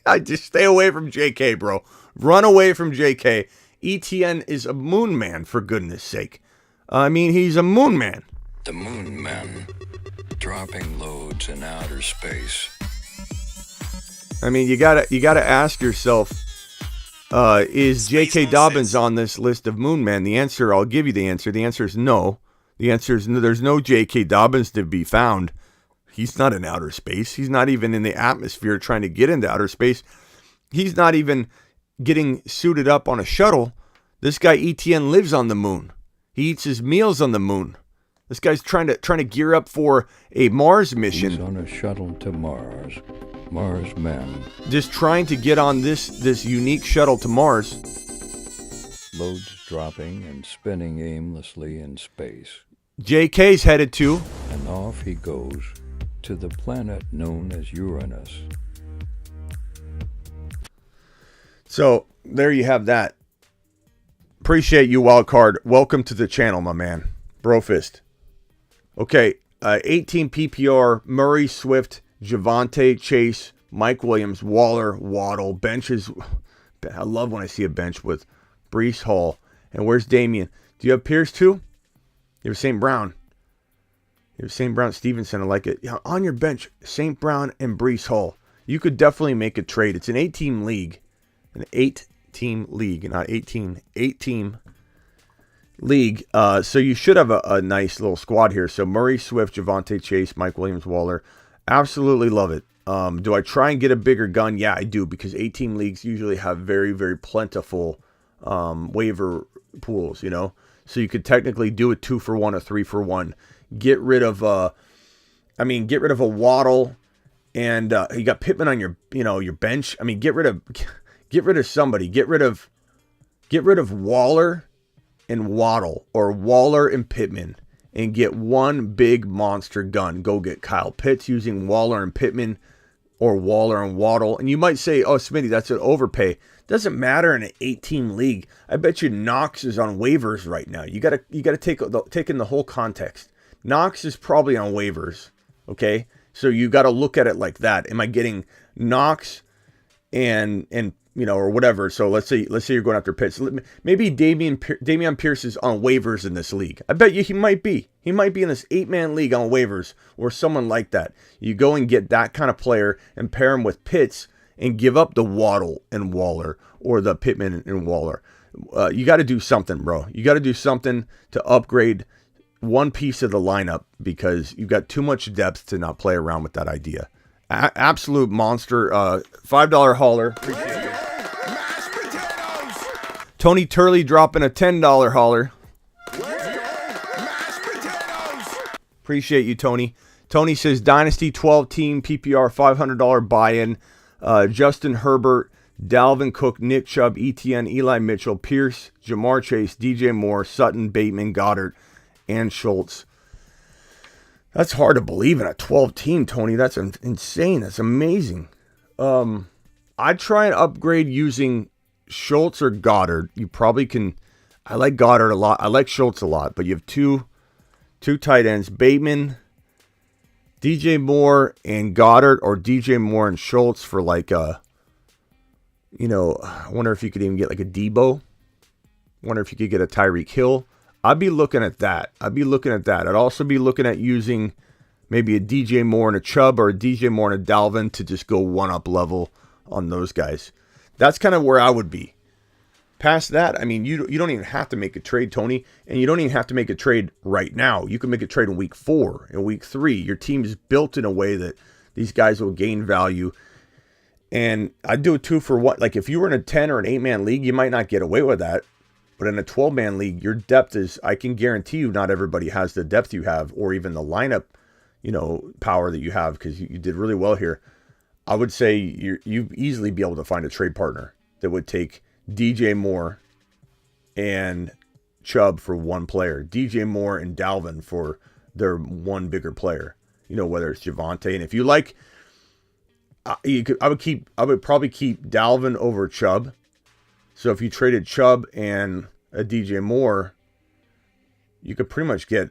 I just stay away from JK, bro. Run away from JK. ETN is a moon man, for goodness sake. I mean, he's a moon man. The moon men dropping loads in outer space. I mean, you gotta ask yourself, is J.K. Dobbins on this list of moon men? The answer, I'll give you the answer. The answer is no. The answer is no, there's no J.K. Dobbins to be found. He's not in outer space. He's not even in the atmosphere trying to get into outer space. He's not even getting suited up on a shuttle. This guy ETN lives on the moon. He eats his meals on the moon. This guy's trying to gear up for a Mars mission. He's on a shuttle to Mars. Mars men. Just trying to get on this unique shuttle to Mars. Loads dropping and spinning aimlessly in space. JK's headed to. And off he goes to the planet known as Uranus. So there you have that. Appreciate you, Wildcard. Welcome to the channel, my man. Brofist. Okay, 18 PPR, Murray, Swift, Javonte, Chase, Mike Williams, Waller, Waddle, benches. I love when I see a bench with Breece Hall. And where's Damian? Do you have Pierce too? You have St. Brown. You have St. Brown, Stevenson. I like it. Yeah, on your bench, St. Brown and Breece Hall. You could definitely make a trade. It's an 8-team league. An 8-team league, not 18. 8-team league. So you should have a nice little squad here. So Murray, Swift, Javonte, Chase, Mike Williams, Waller. Absolutely love it. Do I try and get a bigger gun? Yeah, I do, because 8-team leagues usually have very, very plentiful waiver pools, you know? So you could technically do a 2-for-1, a 3-for-1. Get rid of a Waddle, and you got Pittman on your bench. I mean, get rid of somebody. Get rid of Waller and Waddle, or Waller and Pittman, and get one big monster gun. Go get Kyle Pitts using Waller and Pittman, or Waller and Waddle. And you might say, oh, Smitty, that's an overpay. Doesn't matter in an 8-team league. I bet you Knox is on waivers right now. You gotta take in the whole context. Knox is probably on waivers. Okay, so you got to look at it like that. Am I getting Knox and or whatever? So let's say you're going after Pitts. Maybe Dameon Pierce is on waivers in this league. I bet you he might be. He might be in this 8-man league on waivers, or someone like that. You go and get that kind of player and pair him with Pitts, and give up the Waddle and Waller, or the Pittman and Waller. You got to do something, bro. You got to do something to upgrade one piece of the lineup, because you've got too much depth to not play around with that idea. Absolute monster. $5 hauler. Appreciate it. Tony Turley dropping a $10 hauler. Appreciate you, Tony. Tony says Dynasty 12-team PPR $500 buy-in. Justin Herbert, Dalvin Cook, Nick Chubb, ETN, Eli Mitchell, Pierce, Jamar Chase, DJ Moore, Sutton, Bateman, Goddard, and Schultz. That's hard to believe in a 12-team, Tony. That's insane. That's amazing. I'd try and upgrade using Schultz or Goddard. You probably can. I like Goddard a lot. I like Schultz a lot, but you have two tight ends, Bateman, DJ Moore, and Goddard, or DJ Moore and Schultz for like I wonder if you could even get like a Debo. Wonder if you could get a Tyreek Hill. I'd be looking at that. I'd also be looking at using maybe a DJ Moore and a Chubb, or a DJ Moore and a Dalvin, to just go one-up level on those guys. That's kind of where I would be. Past that, I mean, you don't even have to make a trade, Tony, and you don't even have to make a trade right now. You can make a trade in week 4, in week 3. Your team is built in a way that these guys will gain value. And I'd do a 2-for-1. Like, if you were in a 10 or an 8-man league, you might not get away with that. But in a 12-man league, your depth is, I can guarantee you, not everybody has the depth you have, or even the lineup, power that you have, because you did really well here. I would say you'd easily be able to find a trade partner that would take DJ Moore and Chubb for one player, DJ Moore and Dalvin for their one bigger player, whether it's Javonte. And if you like, I would probably keep Dalvin over Chubb. So if you traded Chubb and a DJ Moore, you could pretty much get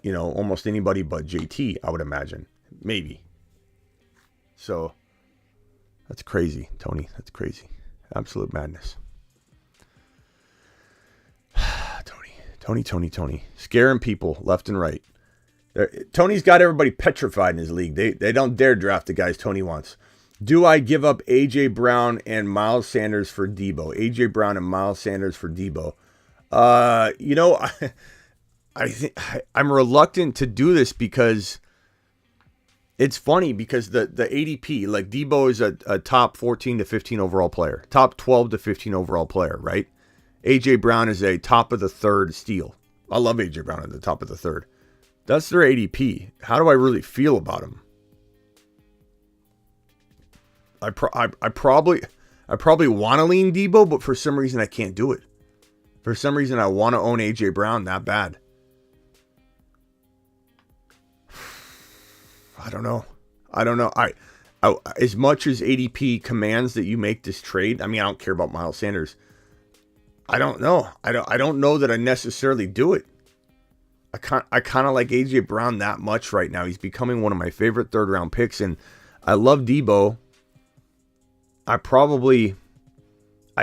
almost anybody but JT, I would imagine. Maybe. So, that's crazy, Tony. That's crazy. Absolute madness. Tony. Scaring people left and right. Tony's got everybody petrified in his league. They don't dare draft the guys Tony wants. Do I give up A.J. Brown and Miles Sanders for Debo? A.J. Brown and Miles Sanders for Debo. I think I'm reluctant to do this because it's funny because the ADP, like Debo is a top 14 to 15 overall player, top 12 to 15 overall player, right? A.J. Brown is a top of the third steal. I love A.J. Brown at the top of the third. That's their ADP. How do I really feel about him? I probably want to lean Debo, but for some reason I can't do it. For some reason I want to own A.J. Brown that bad. I don't know. I as much as ADP commands that you make this trade, I mean, I don't care about Miles Sanders. I don't know. I don't know that I necessarily do it. I kind of like AJ Brown that much right now. He's becoming one of my favorite third round picks, and I love Debo. I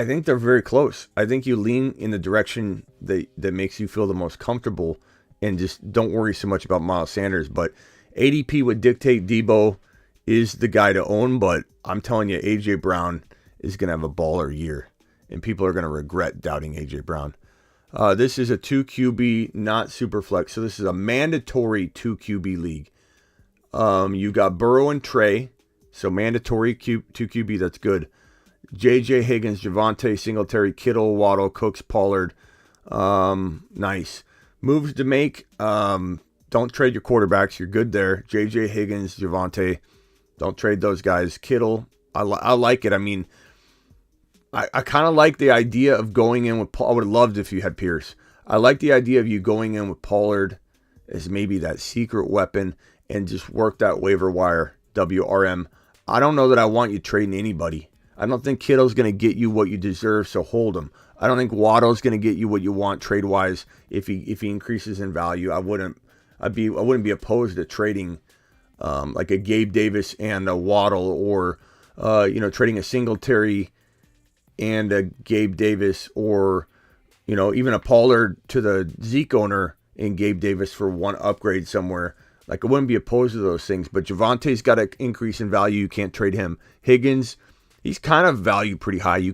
think they're very close. I think you lean in the direction that makes you feel the most comfortable, and just don't worry so much about Miles Sanders. But ADP would dictate Debo is the guy to own, but I'm telling you, AJ Brown is going to have a baller year, and people are going to regret doubting AJ Brown. This is a 2 QB, not super flex, so this is a mandatory 2 QB league. You got Burrow and Trey, so mandatory 2 QB, that's good. JJ Higgins, Javonte, Singletary, Kittle, Waddle, Cooks, Pollard. Nice. Moves to make. Don't trade your quarterbacks. You're good there. JJ Higgins, Javonte. Don't trade those guys. Kittle. I like it. I mean, I kind of like the idea of going in with I would have loved if you had Pierce. I like the idea of you going in with Pollard as maybe that secret weapon and just work that waiver wire, WRM. I don't know that I want you trading anybody. I don't think Kittle's going to get you what you deserve, so hold him. I don't think Waddle's going to get you what you want trade-wise if he increases in value. I wouldn't be opposed to trading like a Gabe Davis and a Waddle, or trading a Singletary and a Gabe Davis, or even a Pollard to the Zeke owner and Gabe Davis for one upgrade somewhere. Like, I wouldn't be opposed to those things, but Javonte's got an increase in value. You can't trade him. Higgins, he's kind of valued pretty high. You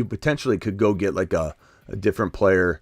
potentially could go get like a different player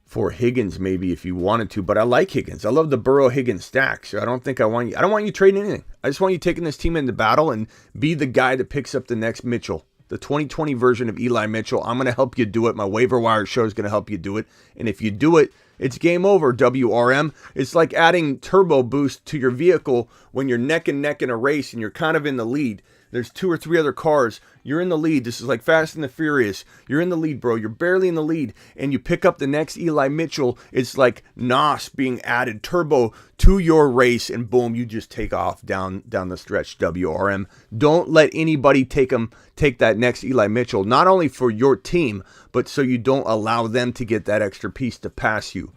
for Higgins maybe if you wanted to, but I like Higgins. I love the Burrow Higgins stack, so I don't want you trading anything. I just want you taking this team into battle and be the guy that picks up the next Mitchell. The 2020 version of Eli Mitchell. I'm going to help you do it. My waiver wire show is going to help you do it. And if you do it, it's game over, WRM. It's like adding turbo boost to your vehicle when you're neck and neck in a race and you're kind of in the lead. There's 2 or 3 other cars. You're in the lead. This is like Fast and the Furious. You're in the lead, bro. You're barely in the lead. And you pick up the next Eli Mitchell. It's like NOS being added turbo to your race. And boom, you just take off down the stretch, WRM. Don't let anybody take that next Eli Mitchell. Not only for your team, but so you don't allow them to get that extra piece to pass you.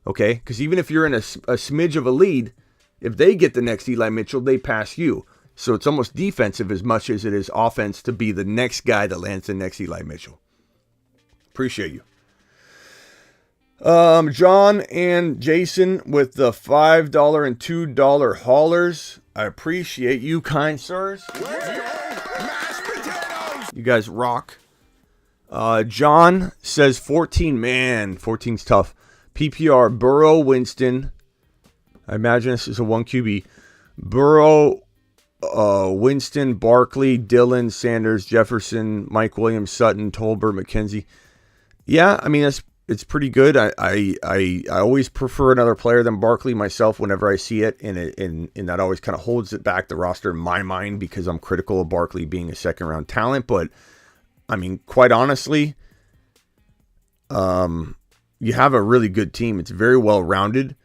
Okay? Because even if you're in a smidge of a lead, if they get the next Eli Mitchell, they pass you. So it's almost defensive as much as it is offense to be the next guy that lands the next Eli Mitchell. Appreciate you. John and Jason with the $5 and $2 haulers. I appreciate you, kind sirs. You guys rock. John says 14. Man, 14's tough. PPR, Burrow, Winston. I imagine this is a 1 QB. Burrow, Winston, Barkley, Dillon, Sanders, Jefferson, Mike Williams, Sutton, Tolbert, McKenzie. Yeah, I mean, it's pretty good. I always prefer another player than Barkley myself whenever I see it, and that always kind of holds it back, the roster in my mind, because I'm critical of Barkley being a second round talent. But I mean, quite honestly, you have a really good team. It's very well rounded.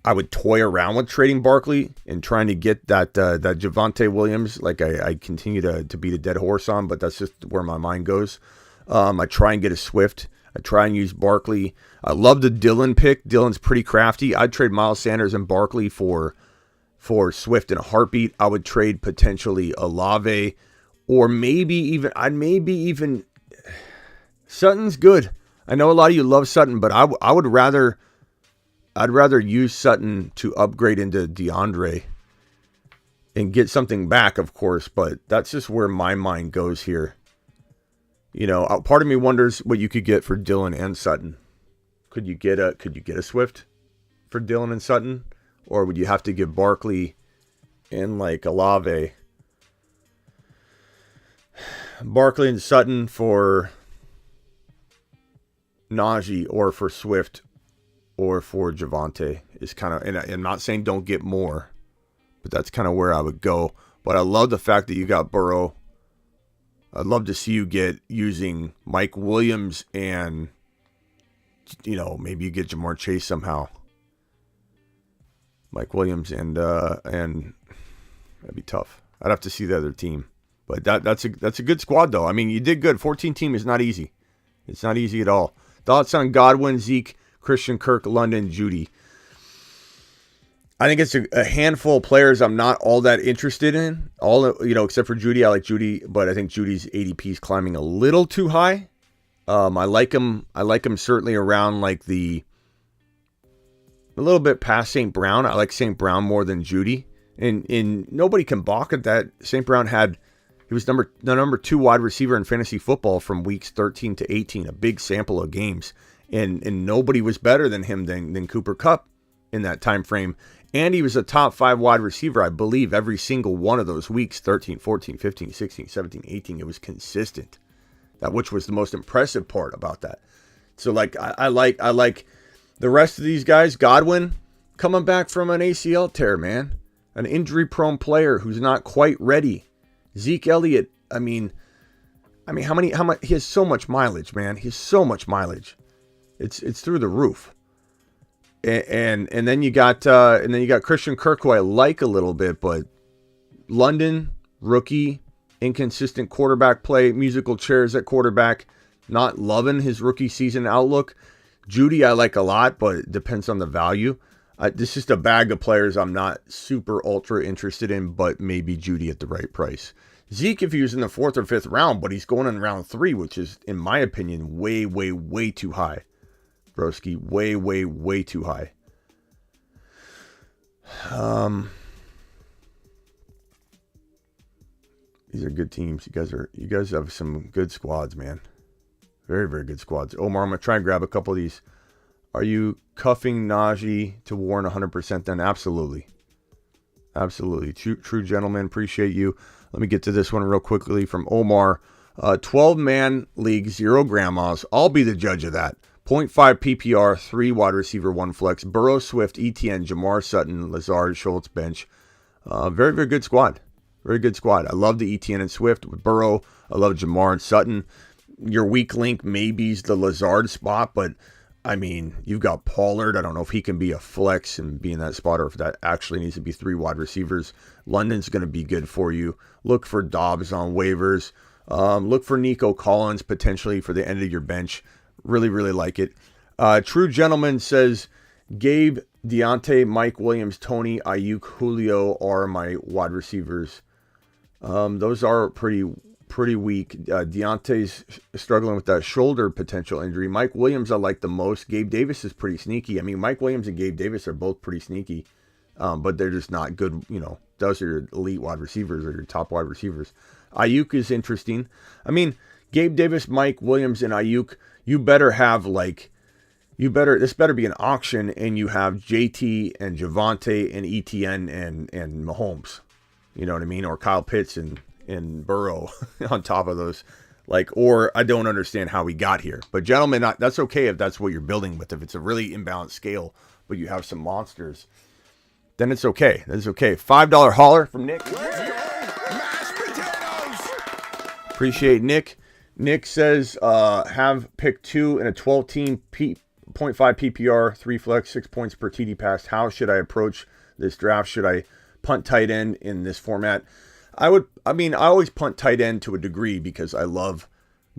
I would toy around with trading Barkley and trying to get that Javonte Williams. Like I continue to beat a dead horse on, but that's just where my mind goes. I try and get a Swift. I try and use Barkley. I love the Dillon pick. Dillon's pretty crafty. I'd trade Miles Sanders and Barkley for Swift in a heartbeat. I would trade potentially Olave, or maybe even Sutton's good. I know a lot of you love Sutton, but I'd rather use Sutton to upgrade into DeAndre and get something back, of course, but that's just where my mind goes here. You know, part of me wonders what you could get for Dillon and Sutton. Could you get a Swift for Dillon and Sutton, or would you have to give Barkley and like Olave, Barkley and Sutton for Najee, or for Swift, or for Javonte? Is kind of, and I'm not saying don't get more, but that's kind of where I would go. But I love the fact that you got Burrow. I'd love to see you get using Mike Williams, and you know, maybe you get Jamar Chase somehow. Mike Williams and that'd be tough. I'd have to see the other team, but that's a good squad though. I mean, you did good. 14 team is not easy. It's not easy at all. Thoughts on Godwin, Zeke, Christian Kirk, London, Judy? I think it's a handful of players I'm not all that interested in. Except for Judy. I like Judy, but I think Judy's ADP is climbing a little too high. I like him certainly around like a little bit past St. Brown. I like St. Brown more than Judy. And nobody can balk at that. St. Brown he was the number 2 wide receiver in fantasy football from weeks 13 to 18, a big sample of games. And nobody was better than him than Cooper Kupp in that time frame. And he was a top 5 wide receiver, I believe, every single one of those weeks, 13, 14, 15, 16, 17, 18. It was consistent. Which was the most impressive part about that. So like I like the rest of these guys. Godwin coming back from an ACL tear, man. An injury-prone player who's not quite ready. Zeke Elliott, I mean how much he has so much mileage, man. He has so much mileage. It's through the roof. And then you got Christian Kirk, who I like a little bit, but London, rookie, inconsistent quarterback play, musical chairs at quarterback, not loving his rookie season outlook. Judy I like a lot, but it depends on the value. This is just a bag of players I'm not super ultra interested in, but maybe Judy at the right price. Zeke, if he was in the 4th or 5th round, but he's going in round 3, which is, in my opinion, way, way, way too high. Broski, way, way, way too high. These are good teams. You guys have some good squads, man. Very, very good squads. Omar, I'm gonna try and grab a couple of these. Are you cuffing Najee to Warren 100% then? Absolutely. Absolutely. True gentleman. Appreciate you. Let me get to this one real quickly from Omar. 12-man league, 0 grandmas. I'll be the judge of that. 0.5 PPR, 3 wide receiver, 1 flex. Burrow, Swift, ETN, Jamar, Sutton, Lazard, Schultz, bench. Very, very good squad. Very good squad. I love the ETN and Swift with Burrow. I love Jamar and Sutton. Your weak link maybe is the Lazard spot, but I mean, you've got Pollard. I don't know if he can be a flex and be in that spot, or if that actually needs to be 3 wide receivers. London's going to be good for you. Look for Dobbs on waivers. Look for Nico Collins potentially for the end of your bench. Really, really like it. True Gentleman says, Gabe, Deontay, Mike Williams, Tony, Ayuk, Julio are my wide receivers. Those are pretty weak. Deontay's struggling with that shoulder potential injury. Mike Williams I like the most. Gabe Davis is pretty sneaky. I mean, Mike Williams and Gabe Davis are both pretty sneaky, but they're just not good. You know, those are your elite wide receivers or your top wide receivers. Ayuk is interesting. I mean, Gabe Davis, Mike Williams, and Ayuk, you better have this better be an auction, and you have JT and Javonte and ETN and Mahomes. You know what I mean? Or Kyle Pitts and Burrow on top of those. Or I don't understand how we got here. But gentlemen, that's okay if that's what you're building with. If it's a really imbalanced scale, but you have some monsters, then it's okay. That's okay. $5 holler from Nick. Mashed potatoes. Appreciate Nick. Nick says, have pick 2 in a 12-team 0.5 PPR, 3 flex, 6 points per TD pass. How should I approach this draft? Should I punt tight end in this format? I always punt tight end to a degree because I love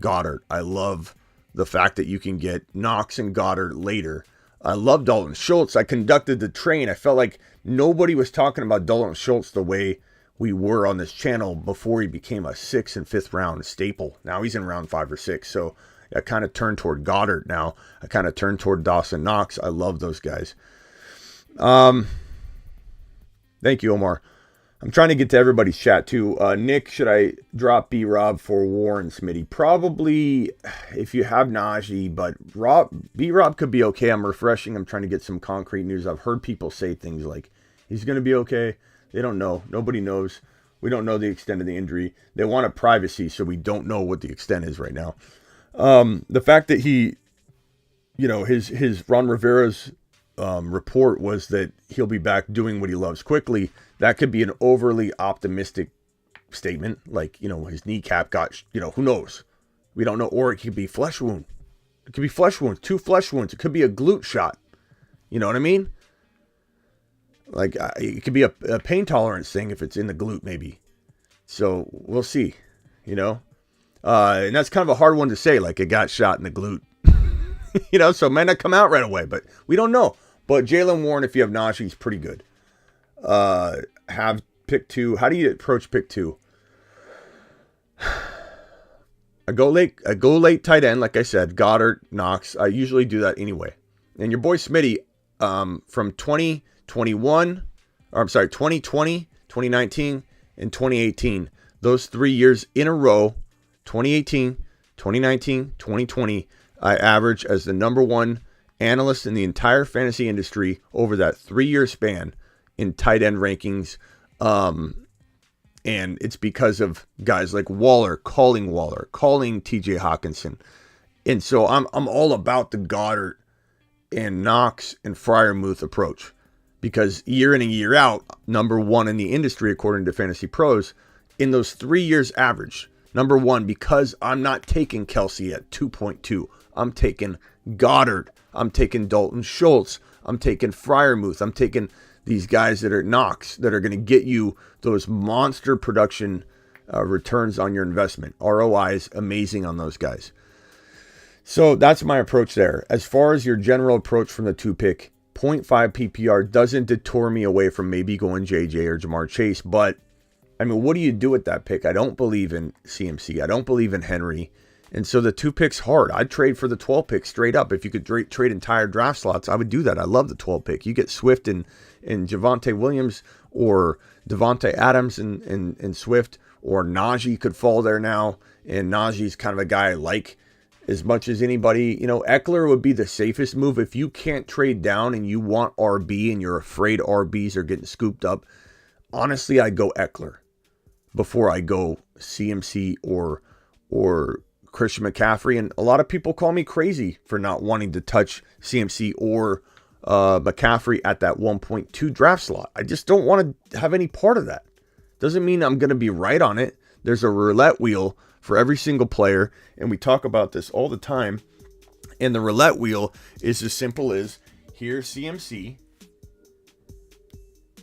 Goddard. I love the fact that you can get Knox and Goddard later. I love Dalton Schultz. I conducted the train. I felt like nobody was talking about Dalton Schultz the way we were on this channel before he became a 6th and 5th round staple. Now he's in round 5 or 6. So I kind of turned toward Goddard now. I kind of turned toward Dawson Knox. I love those guys. Thank you, Omar. I'm trying to get to everybody's chat too. Nick, should I drop B-Rob for Warren Smitty? Probably if you have Najee, but B-Rob could be okay. I'm refreshing. I'm trying to get some concrete news. I've heard people say things like he's going to be okay. They don't know. Nobody knows. We don't know the extent of the injury. They want a privacy, so we don't know what the extent is right now. The fact that he, his Ron Rivera's report was that he'll be back doing what he loves quickly. That could be an overly optimistic statement. Like, his kneecap got, who knows? We don't know. Or it could be flesh wound. It could be flesh wounds, 2 flesh wounds. It could be a glute shot. You know what I mean? Like, it could be a pain tolerance thing if it's in the glute, maybe. So we'll see, and that's kind of a hard one to say. Like, it got shot in the glute, so it might not come out right away, but we don't know. But Jaylen Warren, if you have Najee, he's pretty good. Have pick 2. How do you approach pick 2? I go late tight end, like I said, Goddard, Knox. I usually do that anyway. And your boy Smitty, from 2020, 2019, and 2018, those 3 years in a row, 2018, 2019, 2020, I average as the number 1 analyst in the entire fantasy industry over that 3-year span in tight end rankings. And it's because of guys like Waller, calling TJ Hawkinson. And so I'm all about the Goddard and Knox and Freiermuth approach, because year in and year out, number 1 in the industry, according to Fantasy Pros, in those 3 years average, number 1, because I'm not taking Kelsey at 2.2. I'm taking Goddard. I'm taking Dalton Schultz. I'm taking Freiermuth. I'm taking these guys that are Knox, that are going to get you those monster production returns on your investment. ROI is amazing on those guys. So that's my approach there. As far as your general approach from the 2 pick, 0.5 PPR doesn't deter me away from maybe going JJ or Jamar Chase. But, what do you do with that pick? I don't believe in CMC. I don't believe in Henry. And so the 2 picks hard. I'd trade for the 12 pick straight up. If you could trade entire draft slots, I would do that. I love the 12 pick. You get Swift and Javonte Williams, or Devontae Adams and Swift, or Najee could fall there now. And Najee's kind of a guy I like as much as anybody. Eckler would be the safest move. If you can't trade down and you want RB and you're afraid RBs are getting scooped up, honestly, I'd go Eckler before I go CMC or Christian McCaffrey. And a lot of people call me crazy for not wanting to touch CMC or McCaffrey at that 1.2 draft slot. I just don't want to have any part of that. Doesn't mean I'm going to be right on it. There's a roulette wheel for every single player, and we talk about this all the time. And the roulette wheel is as simple as, here's CMC,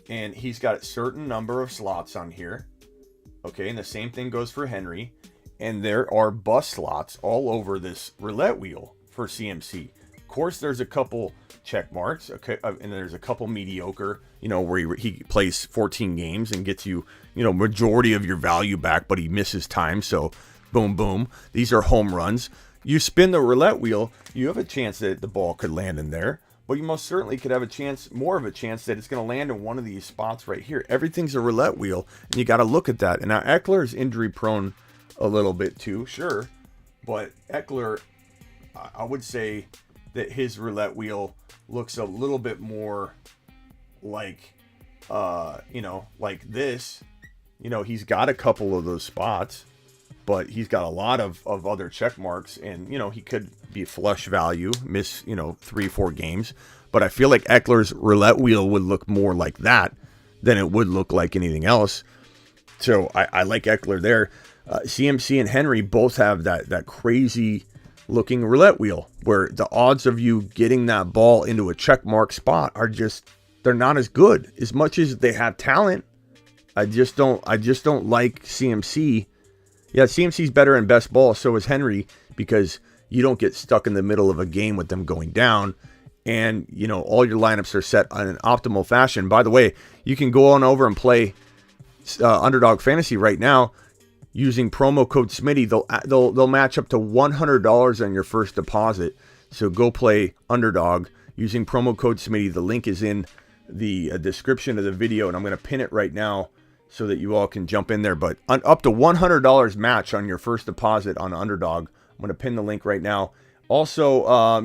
and he's got a certain number of slots on here. Okay, and the same thing goes for Henry. And there are bust slots all over this roulette wheel for CMC. Of course, there's a couple check marks, okay, and there's a couple mediocre, where he plays 14 games and gets you, majority of your value back, but he misses time. So, boom, boom. These are home runs. You spin the roulette wheel, you have a chance that the ball could land in there, but you most certainly could have more of a chance that it's going to land in one of these spots right here. Everything's a roulette wheel, and you got to look at that. And now Eckler is injury prone a little bit too, sure, but Eckler, I would say that his roulette wheel looks a little bit more like, like this. He's got a couple of those spots, but he's got a lot of other check marks, and he could be flush value, miss 3-4 games. But I feel like Eckler's roulette wheel would look more like that than it would look like anything else. So I like Eckler there. CMC and Henry both have that crazy looking roulette wheel where the odds of you getting that ball into a check mark spot are they're not as good. As much as they have talent, I just don't like CMC. Yeah, CMC's better in best ball, so is Henry, because you don't get stuck in the middle of a game with them going down. And, all your lineups are set on an optimal fashion. By the way, you can go on over and play Underdog Fantasy right now using promo code Smitty. They'll match up to $100 on your first deposit. So go play Underdog using promo code Smitty. The link is in the description of the video, and I'm going to pin it right now so that you all can jump in there. But up to $100 match on your first deposit on Underdog. I'm going to pin the link right now. Also,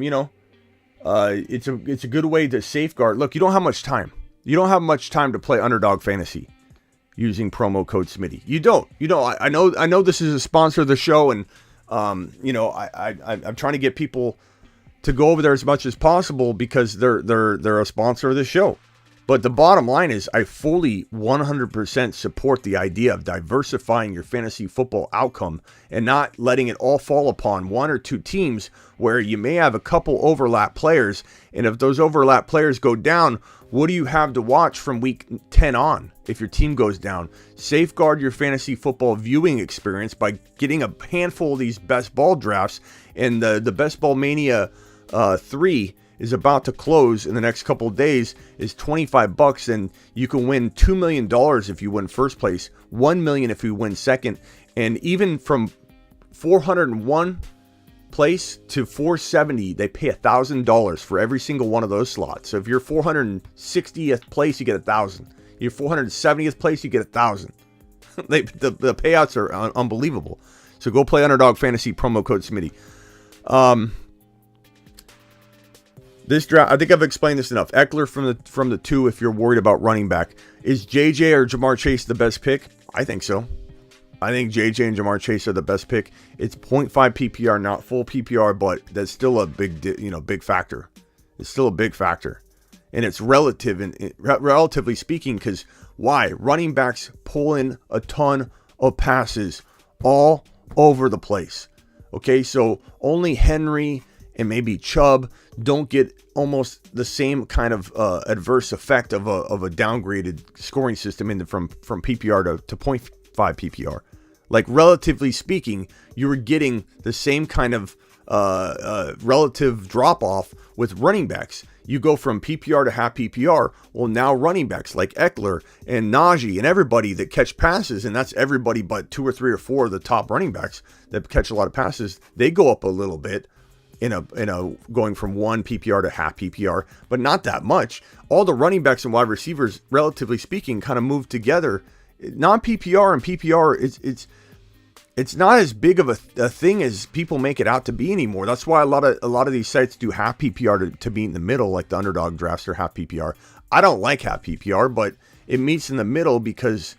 it's a good way to safeguard. Look, you don't have much time. You don't have much time to play Underdog Fantasy using promo code Smitty. You don't. I know this is a sponsor of the show, and I'm trying to get people to go over there as much as possible because they're a sponsor of the show. But the bottom line is I fully 100% support the idea of diversifying your fantasy football outcome and not letting it all fall upon one or two teams where you may have a couple overlap players. And if those overlap players go down, what do you have to watch from week 10 on if your team goes down? Safeguard your fantasy football viewing experience by getting a handful of these best ball drafts. And the Best Ball Mania 3 is about to close in the next couple of days. Is $25, and you can win $2 million if you win first place, $1 million if you win second, and even from 401 place to 470, they pay $1,000 for every single one of those slots. So if you're 460th place, you get $1,000. You're 470th place, you get $1,000. The payouts are unbelievable. So go play Underdog Fantasy, promo code Smitty. This draft, I think I've explained this enough. Eckler from the 2 if you're worried about running back. Is JJ or Jamar Chase the best pick? I think so. I think JJ and Jamar Chase are the best pick. It's 0.5 PPR, not full PPR, but that's still a big factor. It's still a big factor. And it's relatively speaking, because why? Running backs pull in a ton of passes all over the place. Okay, so only Henry and maybe Chubb don't get almost the same kind of adverse effect of a downgraded scoring system from PPR to 0.5 PPR. Like, relatively speaking, you were getting the same kind of relative drop-off with running backs. You go from PPR to half PPR. Well, now running backs like Eckler and Najee and everybody that catch passes, and that's everybody but 2 or 3 or 4 of the top running backs that catch a lot of passes, they go up a little bit. In a going from 1 PPR to half PPR, but not that much. All the running backs and wide receivers, relatively speaking, kind of move together. Non-PPR and PPR, it's not as big of a thing as people make it out to be anymore. That's why a lot of these sites do half PPR to be in the middle, like the Underdog drafts are half PPR. I don't like half PPR, but it meets in the middle because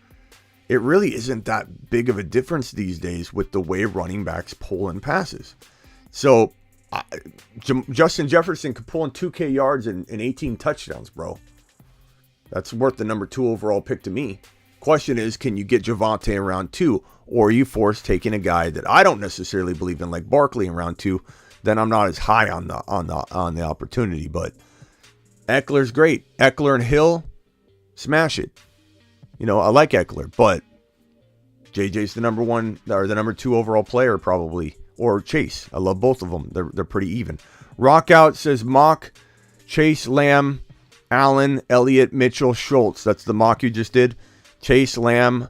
it really isn't that big of a difference these days with the way running backs pull in passes. So Justin Jefferson could pull in 2K yards and 18 touchdowns, bro. That's worth the number 2 overall pick to me. Question is, can you get Javonte in round 2? Or are you forced taking a guy that I don't necessarily believe in, like Barkley in round 2? Then I'm not as high on the opportunity. But Eckler's great. Eckler and Hill, smash it. I like Eckler, but JJ's the number 1 or the number 2 overall player probably. Or Chase. I love both of them. They're pretty even. Rockout says mock Chase, Lamb, Allen, Elliott, Mitchell, Schultz. That's the mock you just did. Chase, Lamb,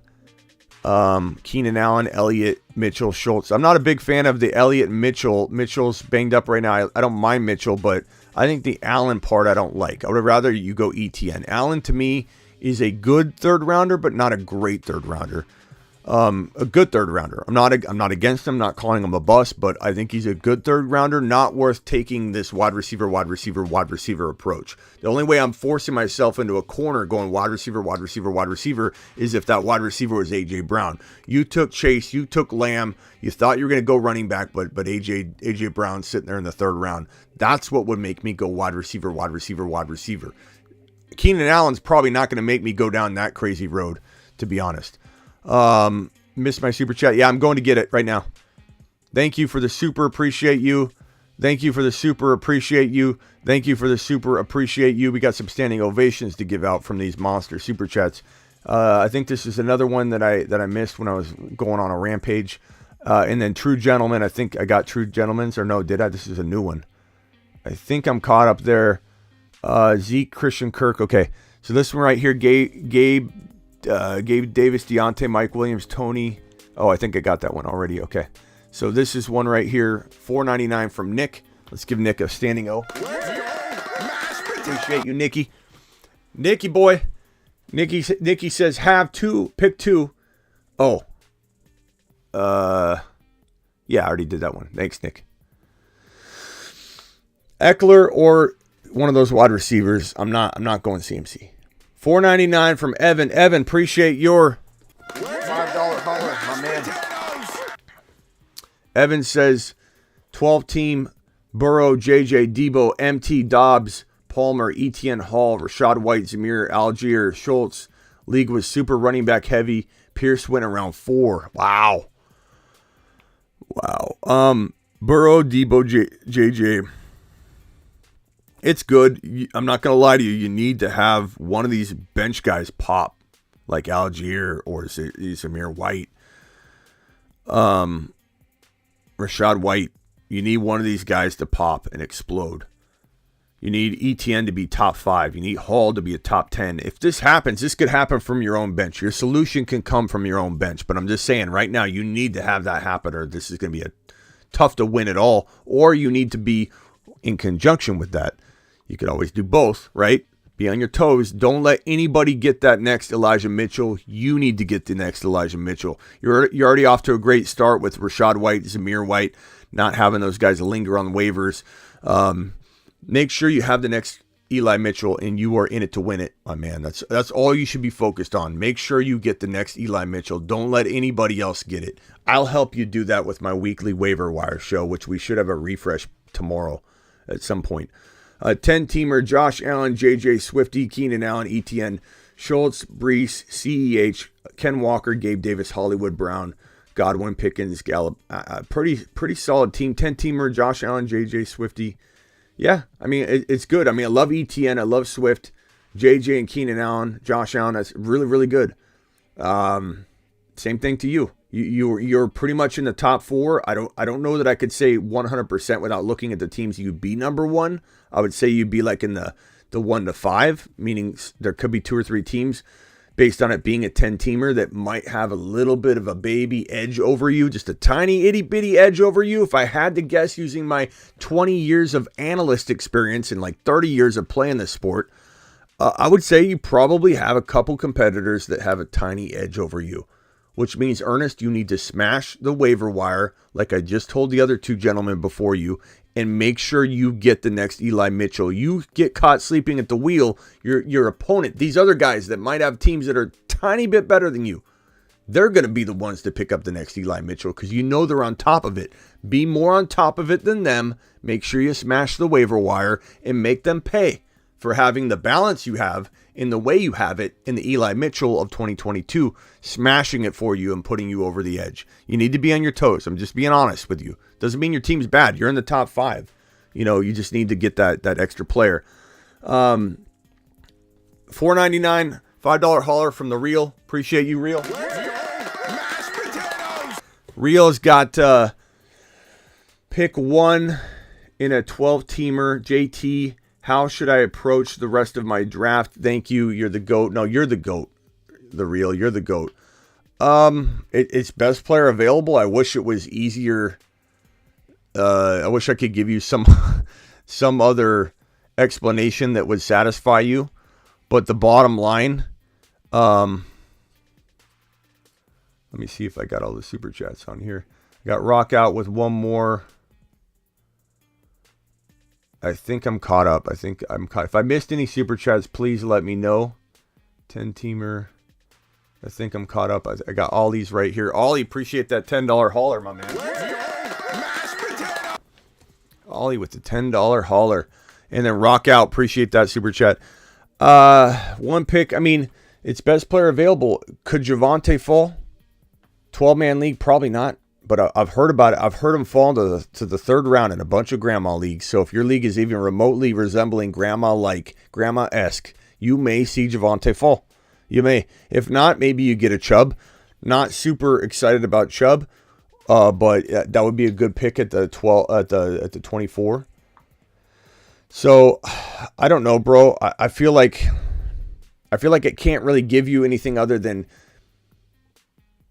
Keenan Allen, Elliott, Mitchell, Schultz. I'm not a big fan of the Elliott and Mitchell. Mitchell's banged up right now. I don't mind Mitchell, but I think the Allen part I don't like. I would rather you go ETN. Allen to me is a good third rounder, but not a great third rounder. A good third rounder. I'm not against him, not calling him a bust, but I think he's a good third rounder, not worth taking this wide receiver approach. The only way I'm forcing myself into a corner going wide receiver is if that wide receiver was AJ Brown. You took Chase, you took Lamb, you thought you were going to go running back, but AJ Brown sitting there in the third round. That's what would make me go wide receiver. Keenan Allen's probably not going to make me go down that crazy road, to be honest. Missed my super chat. Yeah, I'm going to get it right now. Thank you for the super. Appreciate you. Thank you for the super. Appreciate you. Thank you for the super. Appreciate you. We got some standing ovations to give out from these monster super chats. I think this is another one that I missed when I was going on a rampage. And then True Gentleman, I think I got True Gentleman's, or no, did I? This is a new one. I think I'm caught up there. Zeke, Christian Kirk. Okay, so this one right here, Gabe Davis, Deontay, Mike Williams, Tony. Oh, I think I got that one already. Okay, so this is one right here, $4.99 from Nick. Let's give Nick a standing O. Appreciate you, Nicky. Nicky boy. Nicky says pick two. Oh. Yeah, I already did that one. Thanks, Nick. Eckler or one of those wide receivers. I'm not going CMC. $4.99 from Evan. Evan, appreciate your $5 holler, my man. Evan says 12-team Burrow, JJ, Debo, MT, Dobbs, Palmer, Etienne, Hall, Rashad White, Zamir, Algier, Schultz. League was super running back heavy. Pierce went around 4. Wow. Burrow, Debo, JJ. It's good. I'm not going to lie to you. You need to have one of these bench guys pop, like Algier or Zamir White. Rashad White. You need one of these guys to pop and explode. You need Etienne to be top 5. You need Hall to be a top 10. If this happens, this could happen from your own bench. Your solution can come from your own bench. But I'm just saying right now, you need to have that happen or this is going to be tough to win at all. Or you need to be in conjunction with that. You could always do both, right? Be on your toes. Don't let anybody get that next Elijah Mitchell. You need to get the next Elijah Mitchell. You're already off to a great start with Rashad White, Zamir White, not having those guys linger on waivers. Make sure you have the next Eli Mitchell and you are in it to win it, my man. That's all you should be focused on. Make sure you get the next Eli Mitchell. Don't let anybody else get it. I'll help you do that with my weekly waiver wire show, which we should have a refresh tomorrow at some point. 10-teamer, Josh Allen, JJ, Swifty, Keenan Allen, Etienne, Schultz, Brees, CEH, Ken Walker, Gabe Davis, Hollywood Brown, Godwin, Pickens, Gallup. Pretty solid team. 10-teamer, Josh Allen, JJ, Swifty. Yeah, I mean, it's good. I mean, I love Etienne. I love Swift, JJ and Keenan Allen, Josh Allen. That's really, really good. Same thing to you. You're pretty much in the top 4. I don't know that I could say 100% without looking at the teams you'd be number 1. I would say you'd be like in the 1 to 5, meaning there could be 2 or 3 teams based on it being a 10-teamer that might have a little bit of a baby edge over you, just a tiny itty-bitty edge over you. If I had to guess using my 20 years of analyst experience and like 30 years of playing this sport, I would say you probably have a couple competitors that have a tiny edge over you, which means, Ernest, you need to smash the waiver wire like I just told the other 2 gentlemen before you, and make sure you get the next Eli Mitchell. You get caught sleeping at the wheel, your opponent, these other guys that might have teams that are a tiny bit better than you, they're going to be the ones to pick up the next Eli Mitchell because you know they're on top of it. Be more on top of it than them. Make sure you smash the waiver wire and make them pay for having the balance you have in the way you have it in the Eli Mitchell of 2022, smashing it for you and putting you over the edge. You need to be on your toes. I'm just being honest with you. Doesn't mean your team's bad. You're in the top 5. You just need to get that extra player. $4.99, $5 hauler from the Real. Appreciate you, Real. Real's got pick 1 in a 12-teamer. JT, how should I approach the rest of my draft? Thank you. You're the GOAT. No, you're the GOAT. The Real, you're the GOAT. It's best player available. I wish it was easier. I wish I could give you some other explanation that would satisfy you. But the bottom line, let me see if I got all the super chats on here. I got Rock Out with one more. I think I'm caught up. If I missed any super chats, please let me know. 10-teamer. I think I'm caught up. I got Ollie's right here. Ollie, appreciate that $10 hauler, my man. Ollie with the $10 hauler. And then Rock Out, appreciate that super chat. One pick, I mean, it's best player available. Could Javonte fall? 12-man league, probably not. But I've heard about it. I've heard him fall to the 3rd round in a bunch of grandma leagues. So if your league is even remotely resembling grandma-esque, you may see Javonte fall. You may. If not, maybe you get a Chubb. Not super excited about Chubb. but that would be a good pick at the 12 at the 24. So I don't know, bro. I feel like it can't really give you anything other than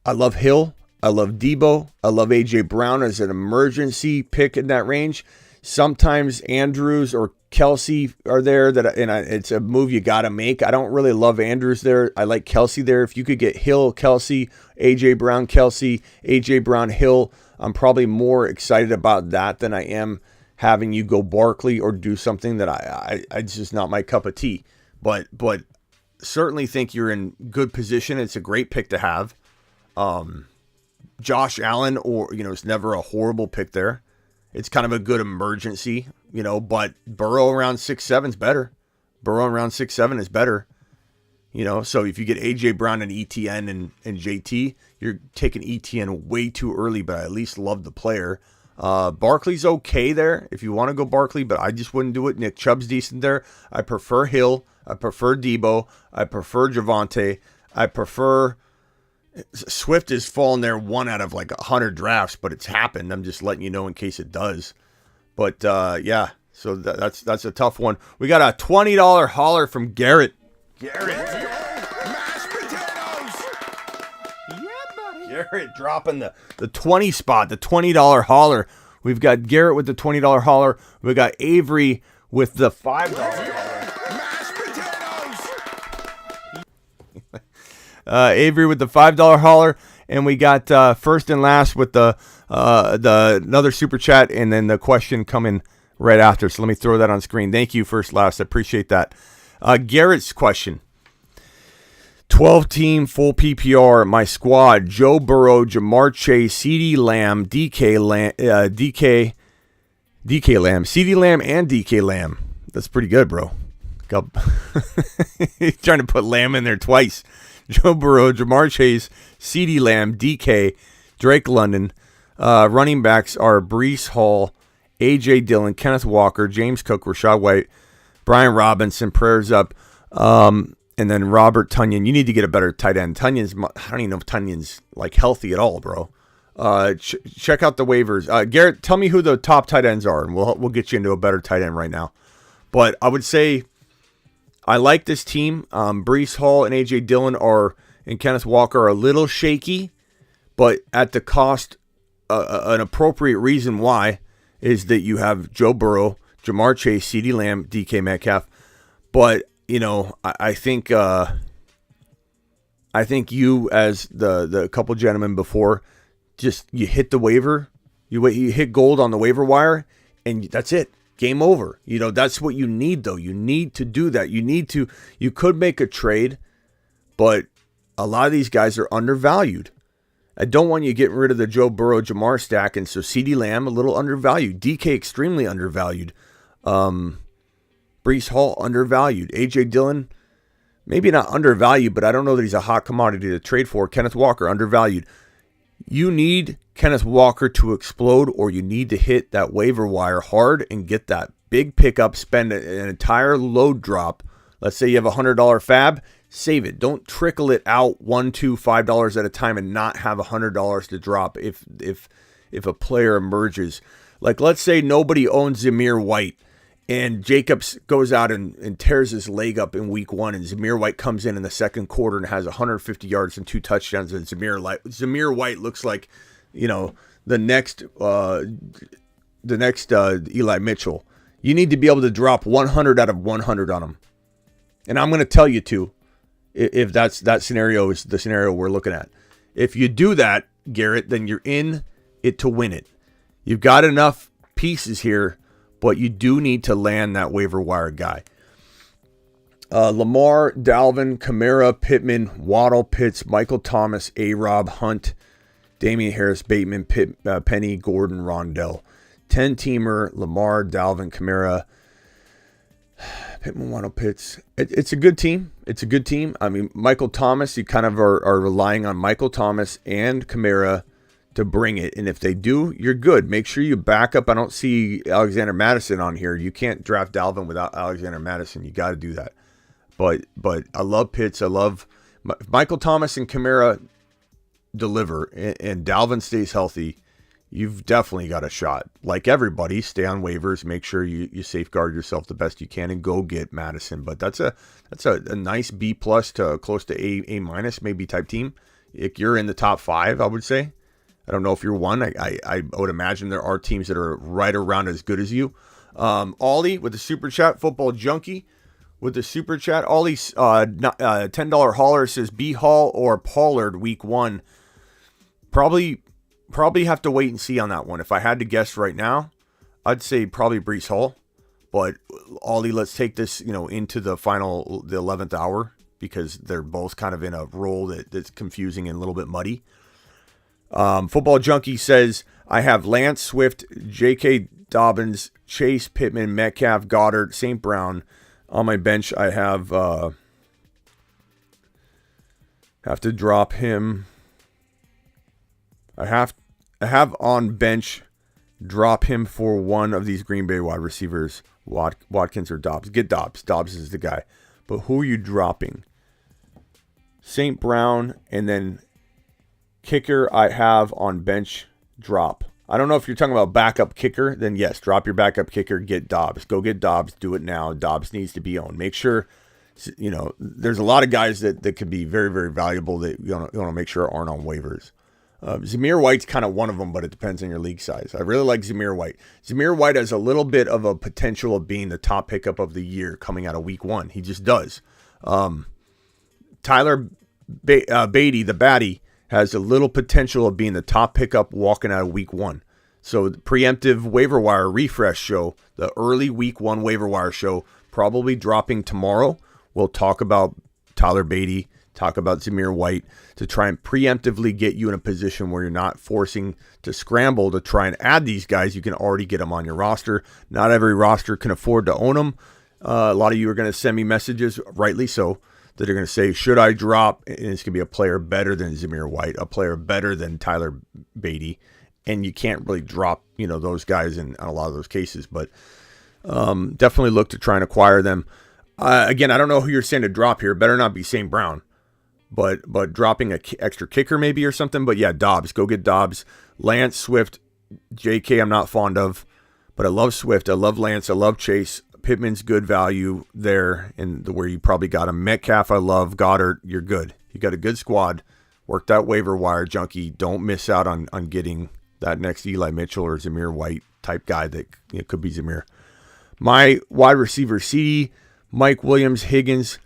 I love Hill, I love Debo, I love AJ Brown as an emergency pick in that range. Sometimes Andrews or Kelsey are there it's a move you got to make. I don't really love Andrews there. I like Kelsey there. If you could get Hill, Kelsey, AJ Brown, Kelsey, AJ Brown, Hill, I'm probably more excited about that than I am having you go Barkley or do something that I it's just not my cup of tea. But certainly think you're in good position. It's a great pick to have. Josh Allen, or it's never a horrible pick there. It's kind of a good emergency, but Burrow around 6'7" is better. Burrow around 6'7" is better. So if you get AJ Brown and ETN and JT, you're taking ETN way too early, but I at least love the player. Barkley's okay there if you want to go Barkley, but I just wouldn't do it. Nick Chubb's decent there. I prefer Hill. I prefer Debo. I prefer Javonte. I prefer Swift has fallen there 1 out of like 100 drafts, but it's happened. I'm just letting you know in case it does. But yeah, so that's a tough one. We got a $20 holler from Garrett. Mashed potatoes. Garrett dropping the 20 spot, the $20 holler. We've got Garrett with the $20 holler. We got Avery with the $5 holler. Mashed potatoes. Avery with the $5 holler, and we got first and last with the another super chat, and then the question coming right after. So let me throw that on screen. Thank you, first last. I appreciate that. Garrett's question: 12-team full PPR. My squad: Joe Burrow, Jamar Chase, CeeDee Lamb, DK Lamb, CeeDee Lamb, and DK Lamb. That's pretty good, bro. He's trying to put Lamb in there twice. Joe Burrow, Jamar Chase, CeeDee Lamb, DK, Drake London. Running backs are Breece Hall, A.J. Dillon, Kenneth Walker, James Cook, Rachaad White, Brian Robinson, prayers up, and then Robert Tonyan. You need to get a better tight end. I don't even know if Tunyan's like healthy at all, bro. Check out the waivers. Garrett, tell me who the top tight ends are, and we'll get you into a better tight end right now. But I would say I like this team. Breece Hall and A.J. Dillon and Kenneth Walker are a little shaky, but at the cost, an appropriate reason why is that you have Joe Burrow, Jamar Chase, CeeDee Lamb, DK Metcalf. But, I think you, as the couple gentlemen before, just you hit the waiver, you hit gold on the waiver wire, and that's it. Game over. That's what you need, though. You need to do that. You could make a trade, but a lot of these guys are undervalued. I don't want you getting rid of the Joe Burrow, Jamar stack, and so CeeDee Lamb, a little undervalued. DK, extremely undervalued. Breece Hall, undervalued. A.J. Dillon, maybe not undervalued, but I don't know that he's a hot commodity to trade for. Kenneth Walker, undervalued. You need Kenneth Walker to explode, or you need to hit that waiver wire hard and get that big pickup, spend an entire load drop. Let's say you have a $100 fab, save it. Don't trickle it out $1, $2, $5 at a time and not have $100 to drop if a player emerges. Like, let's say nobody owns Zamir White, and Jacobs goes out and tears his leg up in week 1, and Zamir White comes in the second quarter and has 150 yards and 2 touchdowns, and Zamir White looks like, the next Eli Mitchell. You need to be able to drop 100 out of 100 on him. And I'm going to tell you to, if that scenario is the scenario we're looking at. If you do that, Garrett, then you're in it to win it. You've got enough pieces here, but you do need to land that waiver wire guy. Lamar, Dalvin, Kamara, Pittman, Waddle, Pitts, Michael Thomas, A-Rob, Hunt, Damian Harris, Bateman, Penny, Gordon, Rondell. 10-teamer, Lamar, Dalvin, Kamara, Pittman, Waddle, Pitts. It's a good team. It's a good team. I mean, Michael Thomas, you kind of are relying on Michael Thomas and Kamara to bring it. And if they do, you're good. Make sure you back up. I don't see Alexander Madison on here. You can't draft Dalvin without Alexander Madison. You got to do that. But I love Pitts. I love Michael Thomas and Kamara deliver, and Dalvin stays healthy. you've definitely got a shot. Like everybody, stay on waivers, make sure you safeguard yourself the best you can, and go get Madison. But that's a nice B plus to close to A minus maybe type team. If you're in the top 5, I would say. I don't know if you're one. I would imagine there are teams that are right around as good as you. Ollie with the super chat, football junkie with the super chat. Ollie's $10 hauler says B Hall or Pollard week 1. Probably have to wait and see on that one. If I had to guess right now, I'd say probably Breece Hall. But Ollie, let's take this into the 11th hour, because they're both kind of in a role that's confusing and a little bit muddy. Football Junkie says, I have Lance, Swift, J.K. Dobbins, Chase, Pittman, Metcalf, Goddard, St. Brown. On my bench, I have to drop him. I have on bench, drop him for one of these Green Bay wide receivers, Watkins or Dobbs. Get Dobbs. Dobbs is the guy. But who are you dropping? St. Brown, and then kicker I have on bench, drop. I don't know if you're talking about backup kicker, then yes, drop your backup kicker, get Dobbs. Go get Dobbs, do it now. Dobbs needs to be owned. Make sure, there's a lot of guys that could be very, very valuable that you want to make sure aren't on waivers. Zamir White's kind of one of them, but it depends on your league size. I really like Zamir White. Zamir White has a little bit of a potential of being the top pickup of the year coming out of week 1. He just does. Tyler Beatty, the baddie, has a little potential of being the top pickup walking out of week 1. So the preemptive waiver wire refresh show, the early week 1 waiver wire show, probably dropping tomorrow. We'll talk about Tyler Beatty, talk about Zamir White, to try and preemptively get you in a position where you're not forcing to scramble to try and add these guys. You can already get them on your roster. Not every roster can afford to own them. A lot of you are going to send me messages, rightly so, that are going to say, should I drop? And it's going to be a player better than Zamir White, a player better than Tyler Beatty. And you can't really drop, those guys in a lot of those cases. But definitely look to try and acquire them. Again, I don't know who you're saying to drop here. Better not be St. Brown. But dropping an extra kicker maybe or something. But yeah, Dobbs. Go get Dobbs. Lance, Swift, JK I'm not fond of. But I love Swift. I love Lance. I love Chase. Pittman's good value there, and where you probably got him. Metcalf, I love. Goddard, you're good. You got a good squad. Work that waiver wire, junkie. Don't miss out on getting that next Eli Mitchell or Zamir White type guy that could be Zamir. My wide receiver, CD, Mike Williams, Higgins,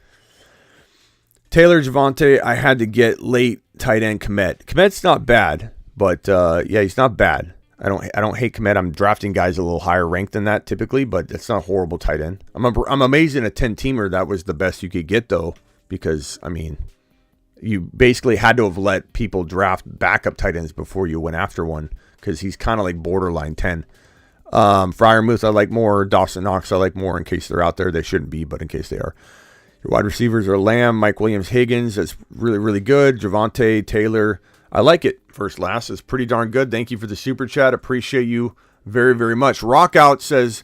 Taylor Javonte. I had to get late tight end Kmet. Kmet's not bad, but he's not bad. I don't hate Kmet. I'm drafting guys a little higher ranked than that typically, but it's not a horrible tight end. I'm amazed in a 10-teamer that was the best you could get, though, because, you basically had to have let people draft backup tight ends before you went after one, because he's kind of like borderline 10. Freiermuth I like more. Dawson Knox I like more, in case they're out there. They shouldn't be, but in case they are. Your wide receivers are Lamb, Mike Williams, Higgins. That's really, really good. Javonte, Taylor. I like it. First last is pretty darn good. Thank you for the super chat. Appreciate you very, very much. Rockout says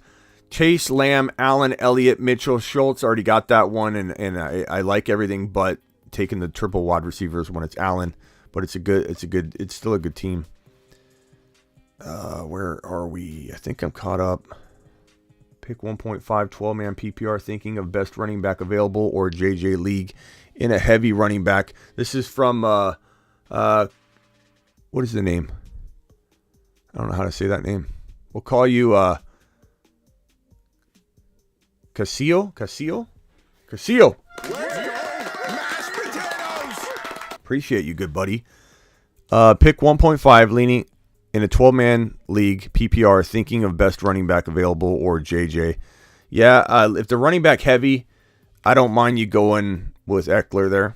Chase, Lamb, Allen, Elliott, Mitchell, Schultz. Already got that one, and I like everything but taking the triple wide receivers when it's Allen. But it's still a good team. Where are we? I think I'm caught up. Pick 1.5, 12-man PPR, thinking of best running back available or JJ League in a heavy running back. This is from, what is the name? I don't know how to say that name. We'll call you, Casillo? Appreciate you, good buddy. Pick 1.5, leaning in a 12-man league, PPR, thinking of best running back available or JJ. Yeah, if the running back heavy, I don't mind you going with Eckler there.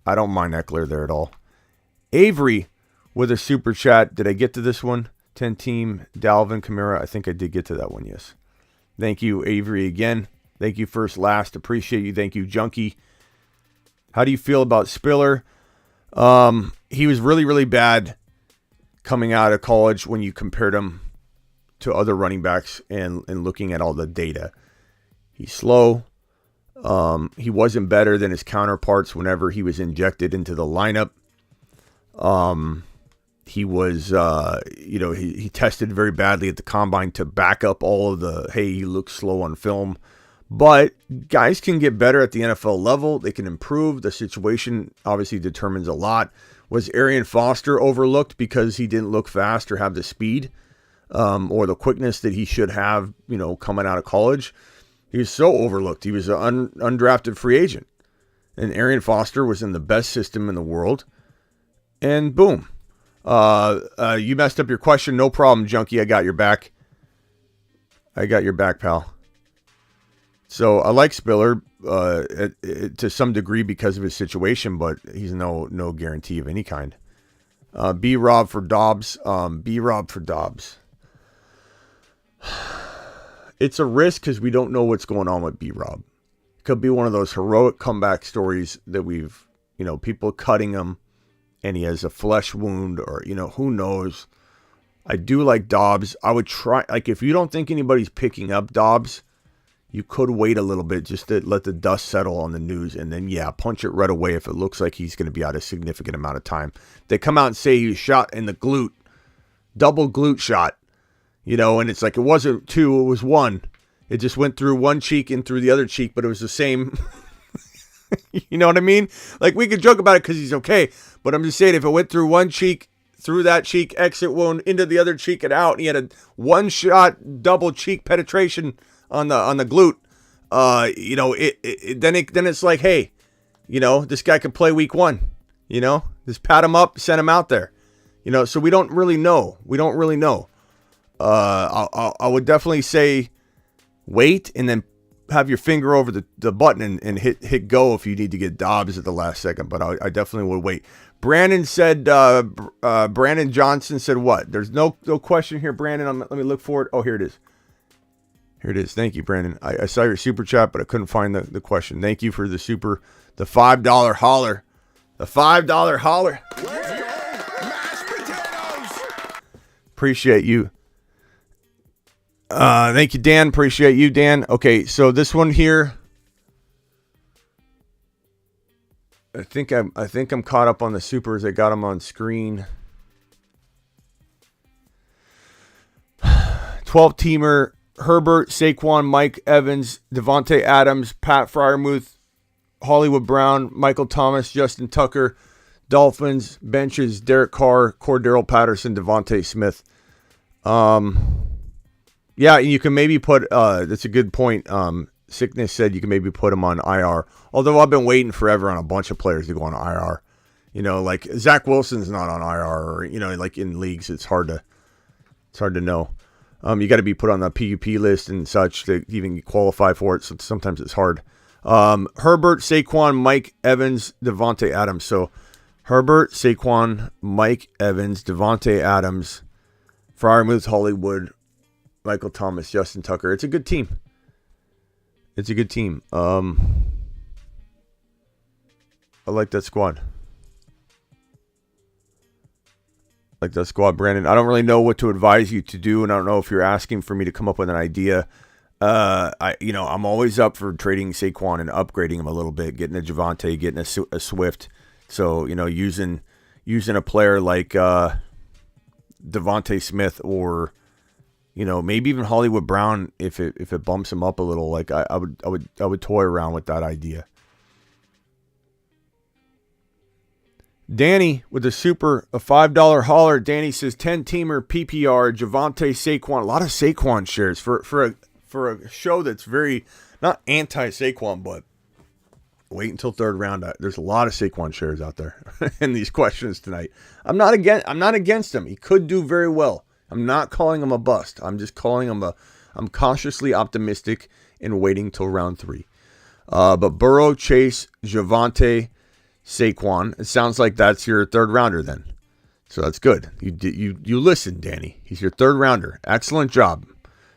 I don't mind Eckler there at all. Avery with a super chat. Did I get to this one? 10-team, Dalvin, Kamara. I think I did get to that one, yes. Thank you, Avery, again. Thank you, first, last. Appreciate you. Thank you, Junkie. How do you feel about Spiller? He was really, really bad coming out of college when you compared him to other running backs and looking at all the data. He's slow. He wasn't better than his counterparts whenever he was injected into the lineup. He was, he tested very badly at the combine to back up all of the, hey, he looks slow on film. But guys can get better at the NFL level. They can improve. The situation obviously determines a lot. Was Arian Foster overlooked because he didn't look fast or have the speed or the quickness that he should have, coming out of college? He was so overlooked. He was an undrafted free agent. And Arian Foster was in the best system in the world. And boom. You messed up your question. No problem, Junkie. I got your back. Pal. So I like Spiller to some degree because of his situation, but he's no guarantee of any kind. B-Rob for Dobbs. It's a risk because we don't know what's going on with B-Rob. Could be one of those heroic comeback stories that we've, people cutting him and he has a flesh wound or, who knows. I do like Dobbs. I would try, if you don't think anybody's picking up Dobbs, you could wait a little bit just to let the dust settle on the news and then, punch it right away if it looks like he's going to be out a significant amount of time. They come out and say he was shot in the glute, double glute shot, and it's like it wasn't two, it was one. It just went through one cheek and through the other cheek, but it was the same. You know what I mean? Like, we could joke about it because he's okay, but I'm just saying if it went through one cheek, through that cheek, exit wound, into the other cheek and out, and he had a one-shot double cheek penetration on the glute, then it's like, hey, this guy could play week 1, just pat him up, send him out there, so we don't really know. I would definitely say wait and then have your finger over the button and hit go if you need to get Dobbs at the last second, but I definitely would wait. Brandon said, Brandon Johnson said what? There's no question here, Brandon. Let me look for it. Oh, here it is. Thank you, Brandon. I saw your super chat, but I couldn't find the question. Thank you for the $5 holler. The $5 holler. Let's go, mashed potatoes. Appreciate you. Thank you, Dan. Appreciate you, Dan. Okay, so this one here. I think I'm caught up on the supers. I got them on screen. 12-teamer. Herbert, Saquon, Mike Evans, Devontae Adams, Pat Freiermuth, Hollywood Brown, Michael Thomas, Justin Tucker, Dolphins, benches, Derek Carr, Cordero Patterson, Devontae Smith. Yeah, you can maybe put, that's a good point. Sickness said you can maybe put him on IR. Although I've been waiting forever on a bunch of players to go on IR. Like Zach Wilson's not on IR, or, like in leagues, it's hard to know. You got to be put on the PUP list and such to even qualify for it. So sometimes it's hard. Herbert, Saquon, Mike Evans, Devontae Adams. So Herbert, Saquon, Mike Evans, Devontae Adams, Freiermuth, Hollywood, Michael Thomas, Justin Tucker. It's a good team. I like that squad. Brandon. I don't really know what to advise you to do, and I don't know if you're asking for me to come up with an idea. I'm always up for trading Saquon and upgrading him a little bit, getting a Javonte, getting a Swift. So, using a player like Devontae Smith or, maybe even Hollywood Brown if it bumps him up a little. Like I would toy around with that idea. Danny with a $5 holler. Danny says 10-teamer PPR, Javonte, Saquon. A lot of Saquon shares for a show that's very not anti-Saquon, but wait until third round. There's a lot of Saquon shares out there in these questions tonight. I'm not against him. He could do very well. I'm not calling him a bust. I'm just calling him I'm cautiously optimistic and waiting till round 3. But Burrow, Chase, Javonte, Saquon. It sounds like that's your third rounder then. So that's good. You listen, Danny. He's your third rounder. Excellent job.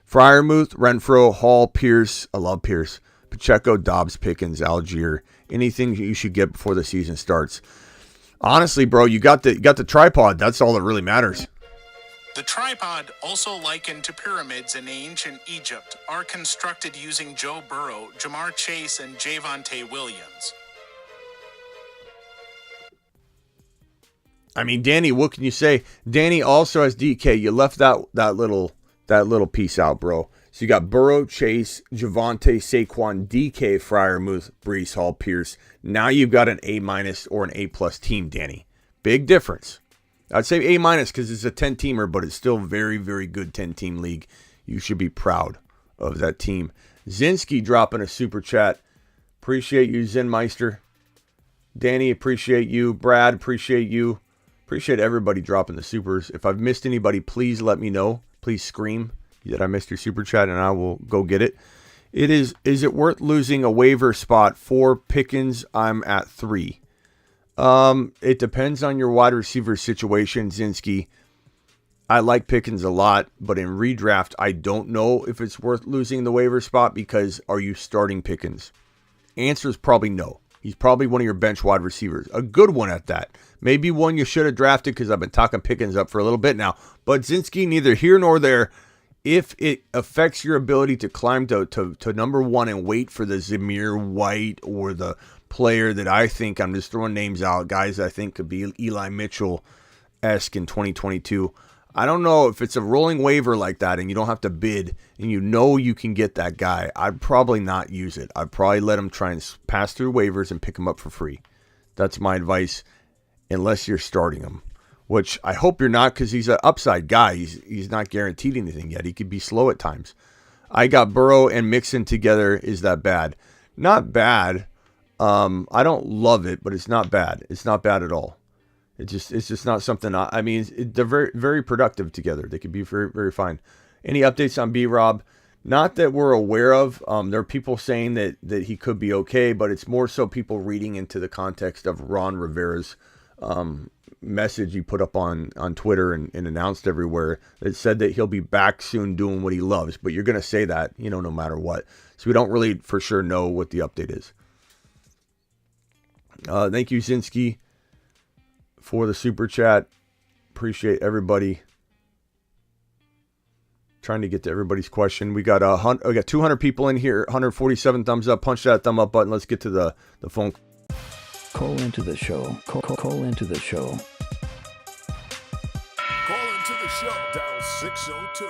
Freiermuth, Renfro, Hall, Pierce. I love Pierce. Pacheco, Dobbs, Pickens, Algier. Anything you should get before the season starts. Honestly, bro, you got the tripod. That's all that really matters. The tripod, also likened to pyramids in ancient Egypt, are constructed using Joe Burrow, Jamar Chase, and Javonte Williams. I mean, Danny, what can you say? Danny also has DK. You left that little piece out, bro. So you got Burrow, Chase, Javonte, Saquon, DK, Freiermuth, Breece Hall, Pierce. Now you've got an A- or an A+ team, Danny. Big difference. I'd say A- because it's a 10-teamer, but it's still very, very good 10-team league. You should be proud of that team. Zinski dropping a super chat. Appreciate you, Zinmeister. Danny, appreciate you. Brad, appreciate you. Appreciate everybody dropping the supers. If I've missed anybody, please let me know. Please scream that I missed your super chat, and I will go get it. Is it worth losing a waiver spot for Pickens? I'm at 3. It depends on your wide receiver situation, Zinski. I like Pickens a lot, but in redraft, I don't know if it's worth losing the waiver spot because are you starting Pickens? Answer is probably no. He's probably one of your bench wide receivers. A good one at that. Maybe one you should have drafted because I've been talking Pickens up for a little bit now. But Zinski, neither here nor there. If it affects your ability to climb to number 1 and wait for the Zamir White or the player that I think, I'm just throwing names out, guys I think could be Eli Mitchell-esque in 2022. I don't know if it's a rolling waiver like that and you don't have to bid and you know you can get that guy. I'd probably not use it. I'd probably let him try and pass through waivers and pick him up for free. That's my advice, unless you're starting him, which I hope you're not because he's an upside guy. He's not guaranteed anything yet. He could be slow at times. I got Burrow and Mixon together. Is that bad? Not bad. I don't love it, but it's not bad. It's not bad at all. It's just not something. I mean, they're very, very productive together. They could be very, very fine. Any updates on B-Rob? Not that we're aware of. There are people saying that he could be okay, but it's more so people reading into the context of Ron Rivera's message he put up on Twitter and announced everywhere that said that he'll be back soon doing what he loves. But you're going to say that, no matter what. So we don't really for sure know what the update is. Thank you, Zinski, for the super chat. Appreciate everybody. Trying to get to everybody's question. We got 200 people in here. 147 thumbs up. Punch that thumb up button. Let's get to the phone. Call into the show. Call into the show. Call into the show. Dial 602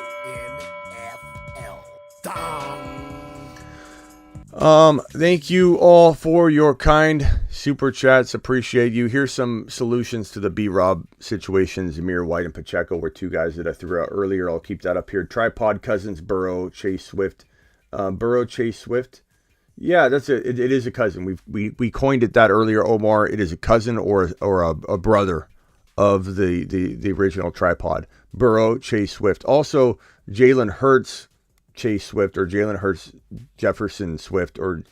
NFL. Dong. Thank you all for your kind super chats. Appreciate you. Here's some solutions to the B-Rob situation. Zamir White and Pacheco were 2 guys that I threw out earlier. I'll keep that up here. Tripod, Cousins, Burrow, Chase Swift. Burrow, Chase Swift. Yeah, that's it. It is a cousin. We coined it that earlier, Omar. It is a cousin or a brother of the original tripod. Burrow, Chase Swift. Also, Jalen Hurts, Chase Swift, or Jalen Hurts, Jefferson Swift, or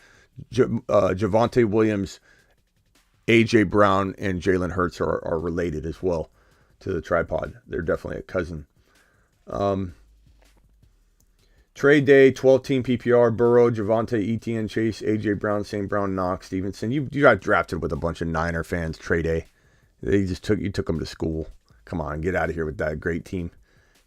Javonte Williams, A.J. Brown, and Jalen Hurts are related as well to the tripod. They're definitely a cousin. Trade day, 12-team PPR, Burrow, Javonte, Etienne, Chase, A.J. Brown, St. Brown, Knox, Stevenson. You got drafted with a bunch of Niner fans, trade day. You took them to school. Come on, get out of here with that great team.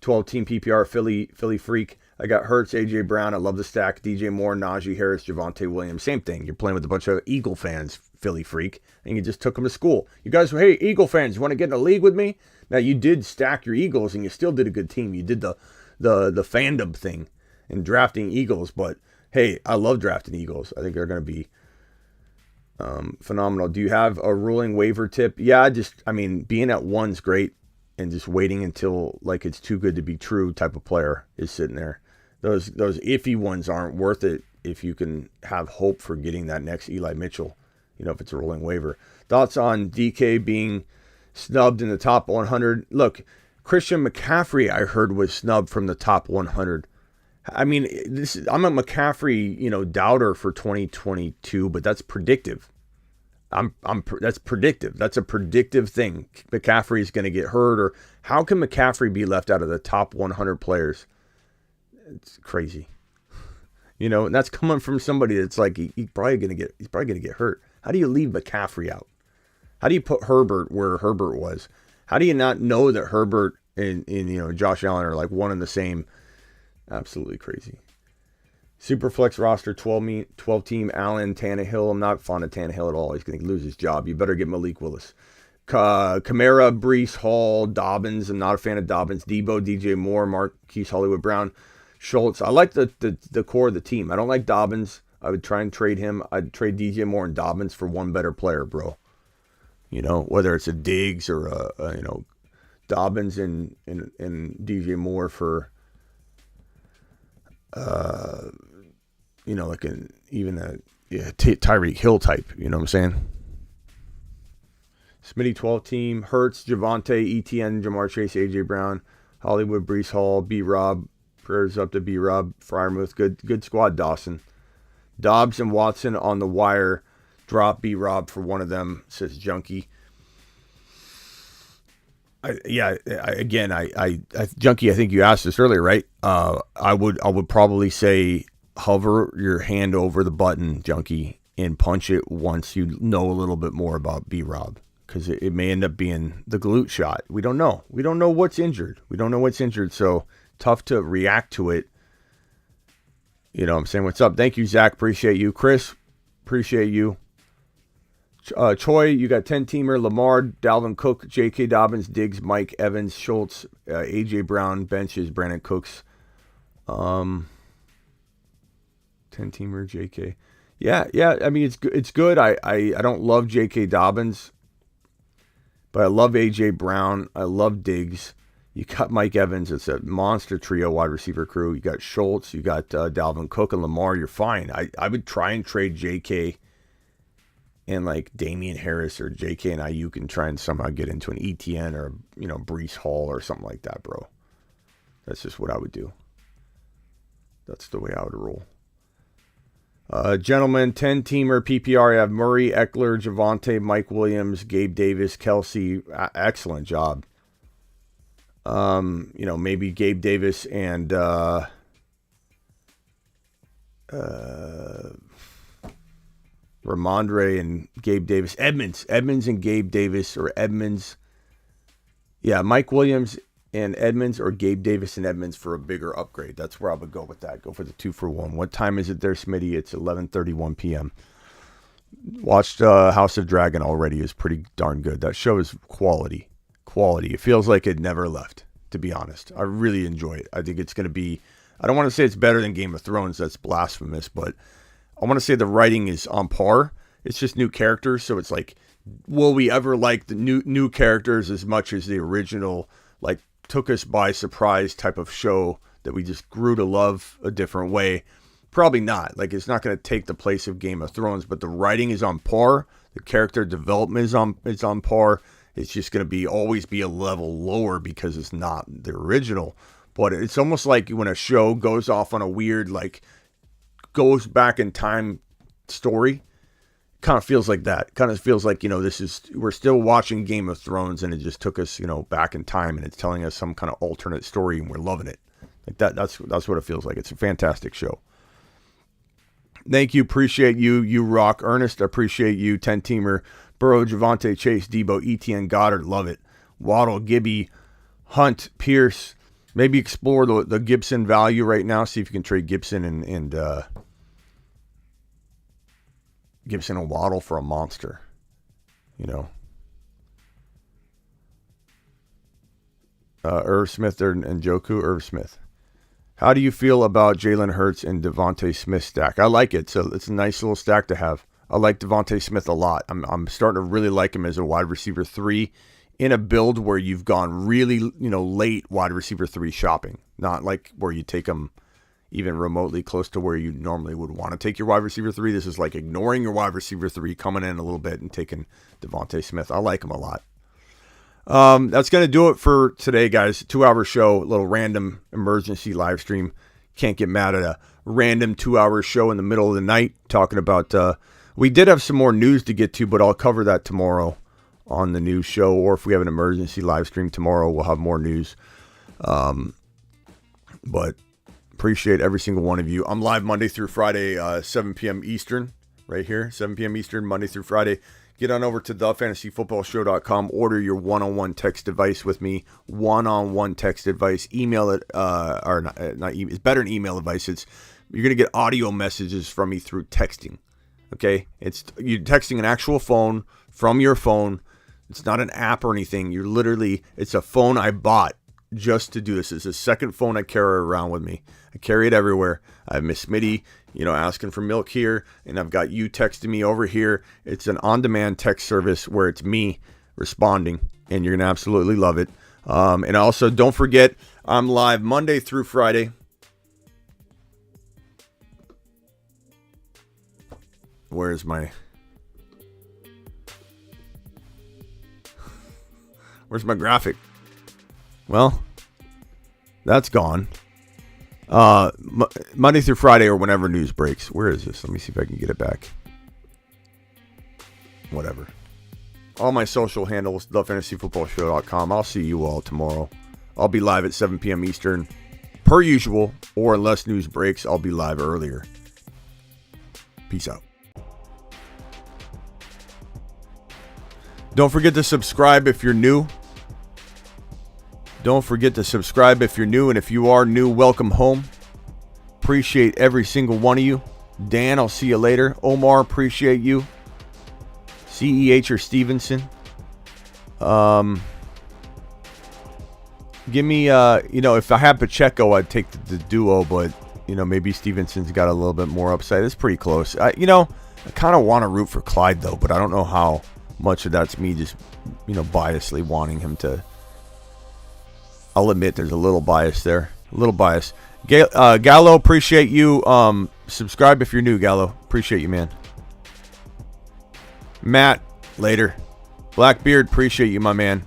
12-team PPR, Philly Freak. I got Hurts, A.J. Brown. I love the stack. DJ Moore, Najee Harris, Javonte Williams. Same thing. You're playing with a bunch of Eagle fans, Philly Freak, and you just took them to school. You guys were, hey, Eagle fans, you want to get in a league with me? Now, you did stack your Eagles, and you still did a good team. You did the fandom thing in drafting Eagles, but hey, I love drafting Eagles. I think they're going to be phenomenal. Do you have a ruling waiver tip? Yeah, being at 1's great, and just waiting until like it's too good to be true type of player is sitting there. Those iffy ones aren't worth it if you can have hope for getting that next Eli Mitchell, if it's a rolling waiver. Thoughts on DK being snubbed in the top 100? Look, Christian McCaffrey, I heard, was snubbed from the top 100. I mean, I'm a McCaffrey, doubter for 2022, but that's predictive. That's predictive. That's a predictive thing. McCaffrey is going to get hurt, or how can McCaffrey be left out of the top 100 players? It's crazy, and that's coming from somebody that's like he's probably going to get hurt. How do you leave McCaffrey out? How do you put Herbert where Herbert was? How do you not know that Herbert and Josh Allen are like one and the same? Absolutely crazy. Superflex roster, 12-team, Allen, Tannehill. I'm not fond of Tannehill at all. He's going to lose his job. You better get Malik Willis. Kamara, Brees Hall, Dobbins. I'm not a fan of Dobbins. Debo, DJ Moore, Marquise Hollywood Brown, Schultz. I like the core of the team. I don't like Dobbins. I would try and trade him. I'd trade DJ Moore and Dobbins for one better player, bro. Whether it's a Diggs or a Dobbins and DJ Moore for like Tyreek Hill type. You know what I'm saying? Smitty 12 team, Hurts, Javonte, ETN, Jamar Chase, AJ Brown, Hollywood, Brees Hall, B-Rob. Prayers up to B-Rob, Fryermuth. Good squad, Dawson. Dobbs and Watson on the wire. Drop B-Rob for one of them, says Junkie. Junkie, I think you asked this earlier, right? I would probably say hover your hand over the button, Junkie, and punch it once you know a little bit more about B-Rob. Because it may end up being the glute shot. We don't know. We don't know what's injured. So tough to react to it. You know what I'm saying? What's up? Thank you, Zach. Appreciate you. Chris, appreciate you. Choi, you got 10-teamer. Lamar, Dalvin Cook, J.K. Dobbins, Diggs, Mike Evans, Schultz, A.J. Brown, benches, Brandon Cooks. 10-teamer, J.K. Yeah. I mean, it's good. I don't love J.K. Dobbins. But I love A.J. Brown. I love Diggs. You got Mike Evans. It's a monster trio wide receiver crew. You got Schultz. You got Dalvin Cook and Lamar. You're fine. I would try and trade J.K. and like Damian Harris or J.K. and Ayuk and try and somehow get into an ETN or, Brees Hall or something like that, bro. That's just what I would do. That's the way I would roll. Gentlemen, 10-teamer PPR. I have Murray, Eckler, Javonte, Mike Williams, Gabe Davis, Kelsey. Excellent job. Maybe Gabe Davis and Ramondre and Gabe Davis. Edmonds and Gabe Davis, or Edmonds. Yeah, Mike Williams and Edmonds, or Gabe Davis and Edmonds for a bigger upgrade. That's where I would go with that. Go for the 2-for-1. What time is it there, Smitty? It's 11:31 p.m. Watched House of Dragon already. Is pretty darn good. That show is quality. It feels like it never left, to be honest. I really enjoy it. I think it's going to be, I don't want to say it's better than Game of Thrones. That's blasphemous, but I want to say the writing is on par. It's just new characters, so it's like, will we ever like the new characters as much as the original, like, took us by surprise type of show that we just grew to love a different way? Probably not. Like, it's not going to take the place of Game of Thrones, but the writing is on par. The character development is on par. It's just going to always be a level lower because it's not the original. But it's almost like when a show goes off on a weird, like, goes back in time story. Kind of feels like that. Kind of feels like, we're still watching Game of Thrones and it just took us, back in time and it's telling us some kind of alternate story and we're loving it. Like that's what it feels like. It's a fantastic show. Thank you. Appreciate you. You rock. Ernest, appreciate you. 10-teamer. Burrow, Javonte, Chase, Debo, ETN, Goddard, love it. Waddle, Gibby, Hunt, Pierce. Maybe explore the Gibson value right now. See if you can trade Gibson and Gibson and Waddle for a monster. Irv Smith and Njoku. Irv Smith. How do you feel about Jalen Hurts and Devontae Smith stack? I like it. So it's a nice little stack to have. I like Devontae Smith a lot. I'm starting to really like him as a wide receiver 3 in a build where you've gone really, late wide receiver 3 shopping. Not like where you take him even remotely close to where you normally would want to take your wide receiver 3. This is like ignoring your wide receiver 3, coming in a little bit and taking Devontae Smith. I like him a lot. That's going to do it for today, guys. 2-hour show, a little random emergency live stream. Can't get mad at a random 2-hour show in the middle of the night talking about, we did have some more news to get to, but I'll cover that tomorrow on the news show, or if we have an emergency live stream tomorrow, we'll have more news. But appreciate every single one of you. I'm live Monday through Friday, 7 p.m. Eastern, right here, 7 p.m. Eastern, Monday through Friday. Get on over to thefantasyfootballshow.com. Order your one-on-one text device with me. One-on-one text advice. Email it, or not it's better than email advice. You're going to get audio messages from me through texting. Okay? You're texting an actual phone from your phone It's not an app or anything. You're literally, it's a phone I bought just to do this. It's the second phone I carry around with me. I carry it everywhere. I have Miss Smitty, asking for milk here, and I've got you texting me over here. It's an on-demand text service where it's me responding, and you're going to absolutely love it. And also, don't forget, I'm live Monday through Friday. Where's my graphic? Well, that's gone. Monday through Friday or whenever news breaks. Where is this? Let me see if I can get it back. Whatever. All my social handles, thefantasyfootballshow.com. I'll see you all tomorrow. I'll be live at 7 p.m. Eastern, per usual, or unless news breaks, I'll be live earlier. Peace out. Don't forget to subscribe if you're new. Don't forget to subscribe if you're new. And if you are new, welcome home. Appreciate every single one of you. Dan, I'll see you later. Omar, appreciate you. CEH or Stevenson. Give me, if I had Pacheco, I'd take the duo. But, maybe Stevenson's got a little bit more upside. It's pretty close. I kind of want to root for Clyde, though. But I don't know how much of that's me just, biasly wanting him to. I'll admit there's a little bias there. A little bias. Gallo, appreciate you. Subscribe if you're new, Gallo. Appreciate you, man. Matt, later. Blackbeard, appreciate you, my man.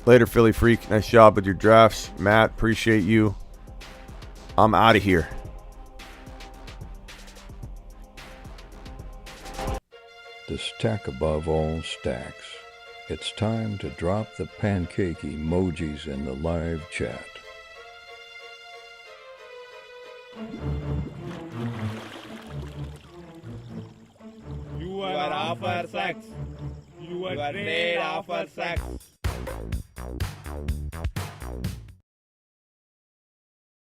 Later, Philly Freak. Nice job with your drafts. Matt, appreciate you. I'm out of here. The stack above all stacks. It's time to drop the pancake emojis in the live chat. You are offer sex. You are made offer sex.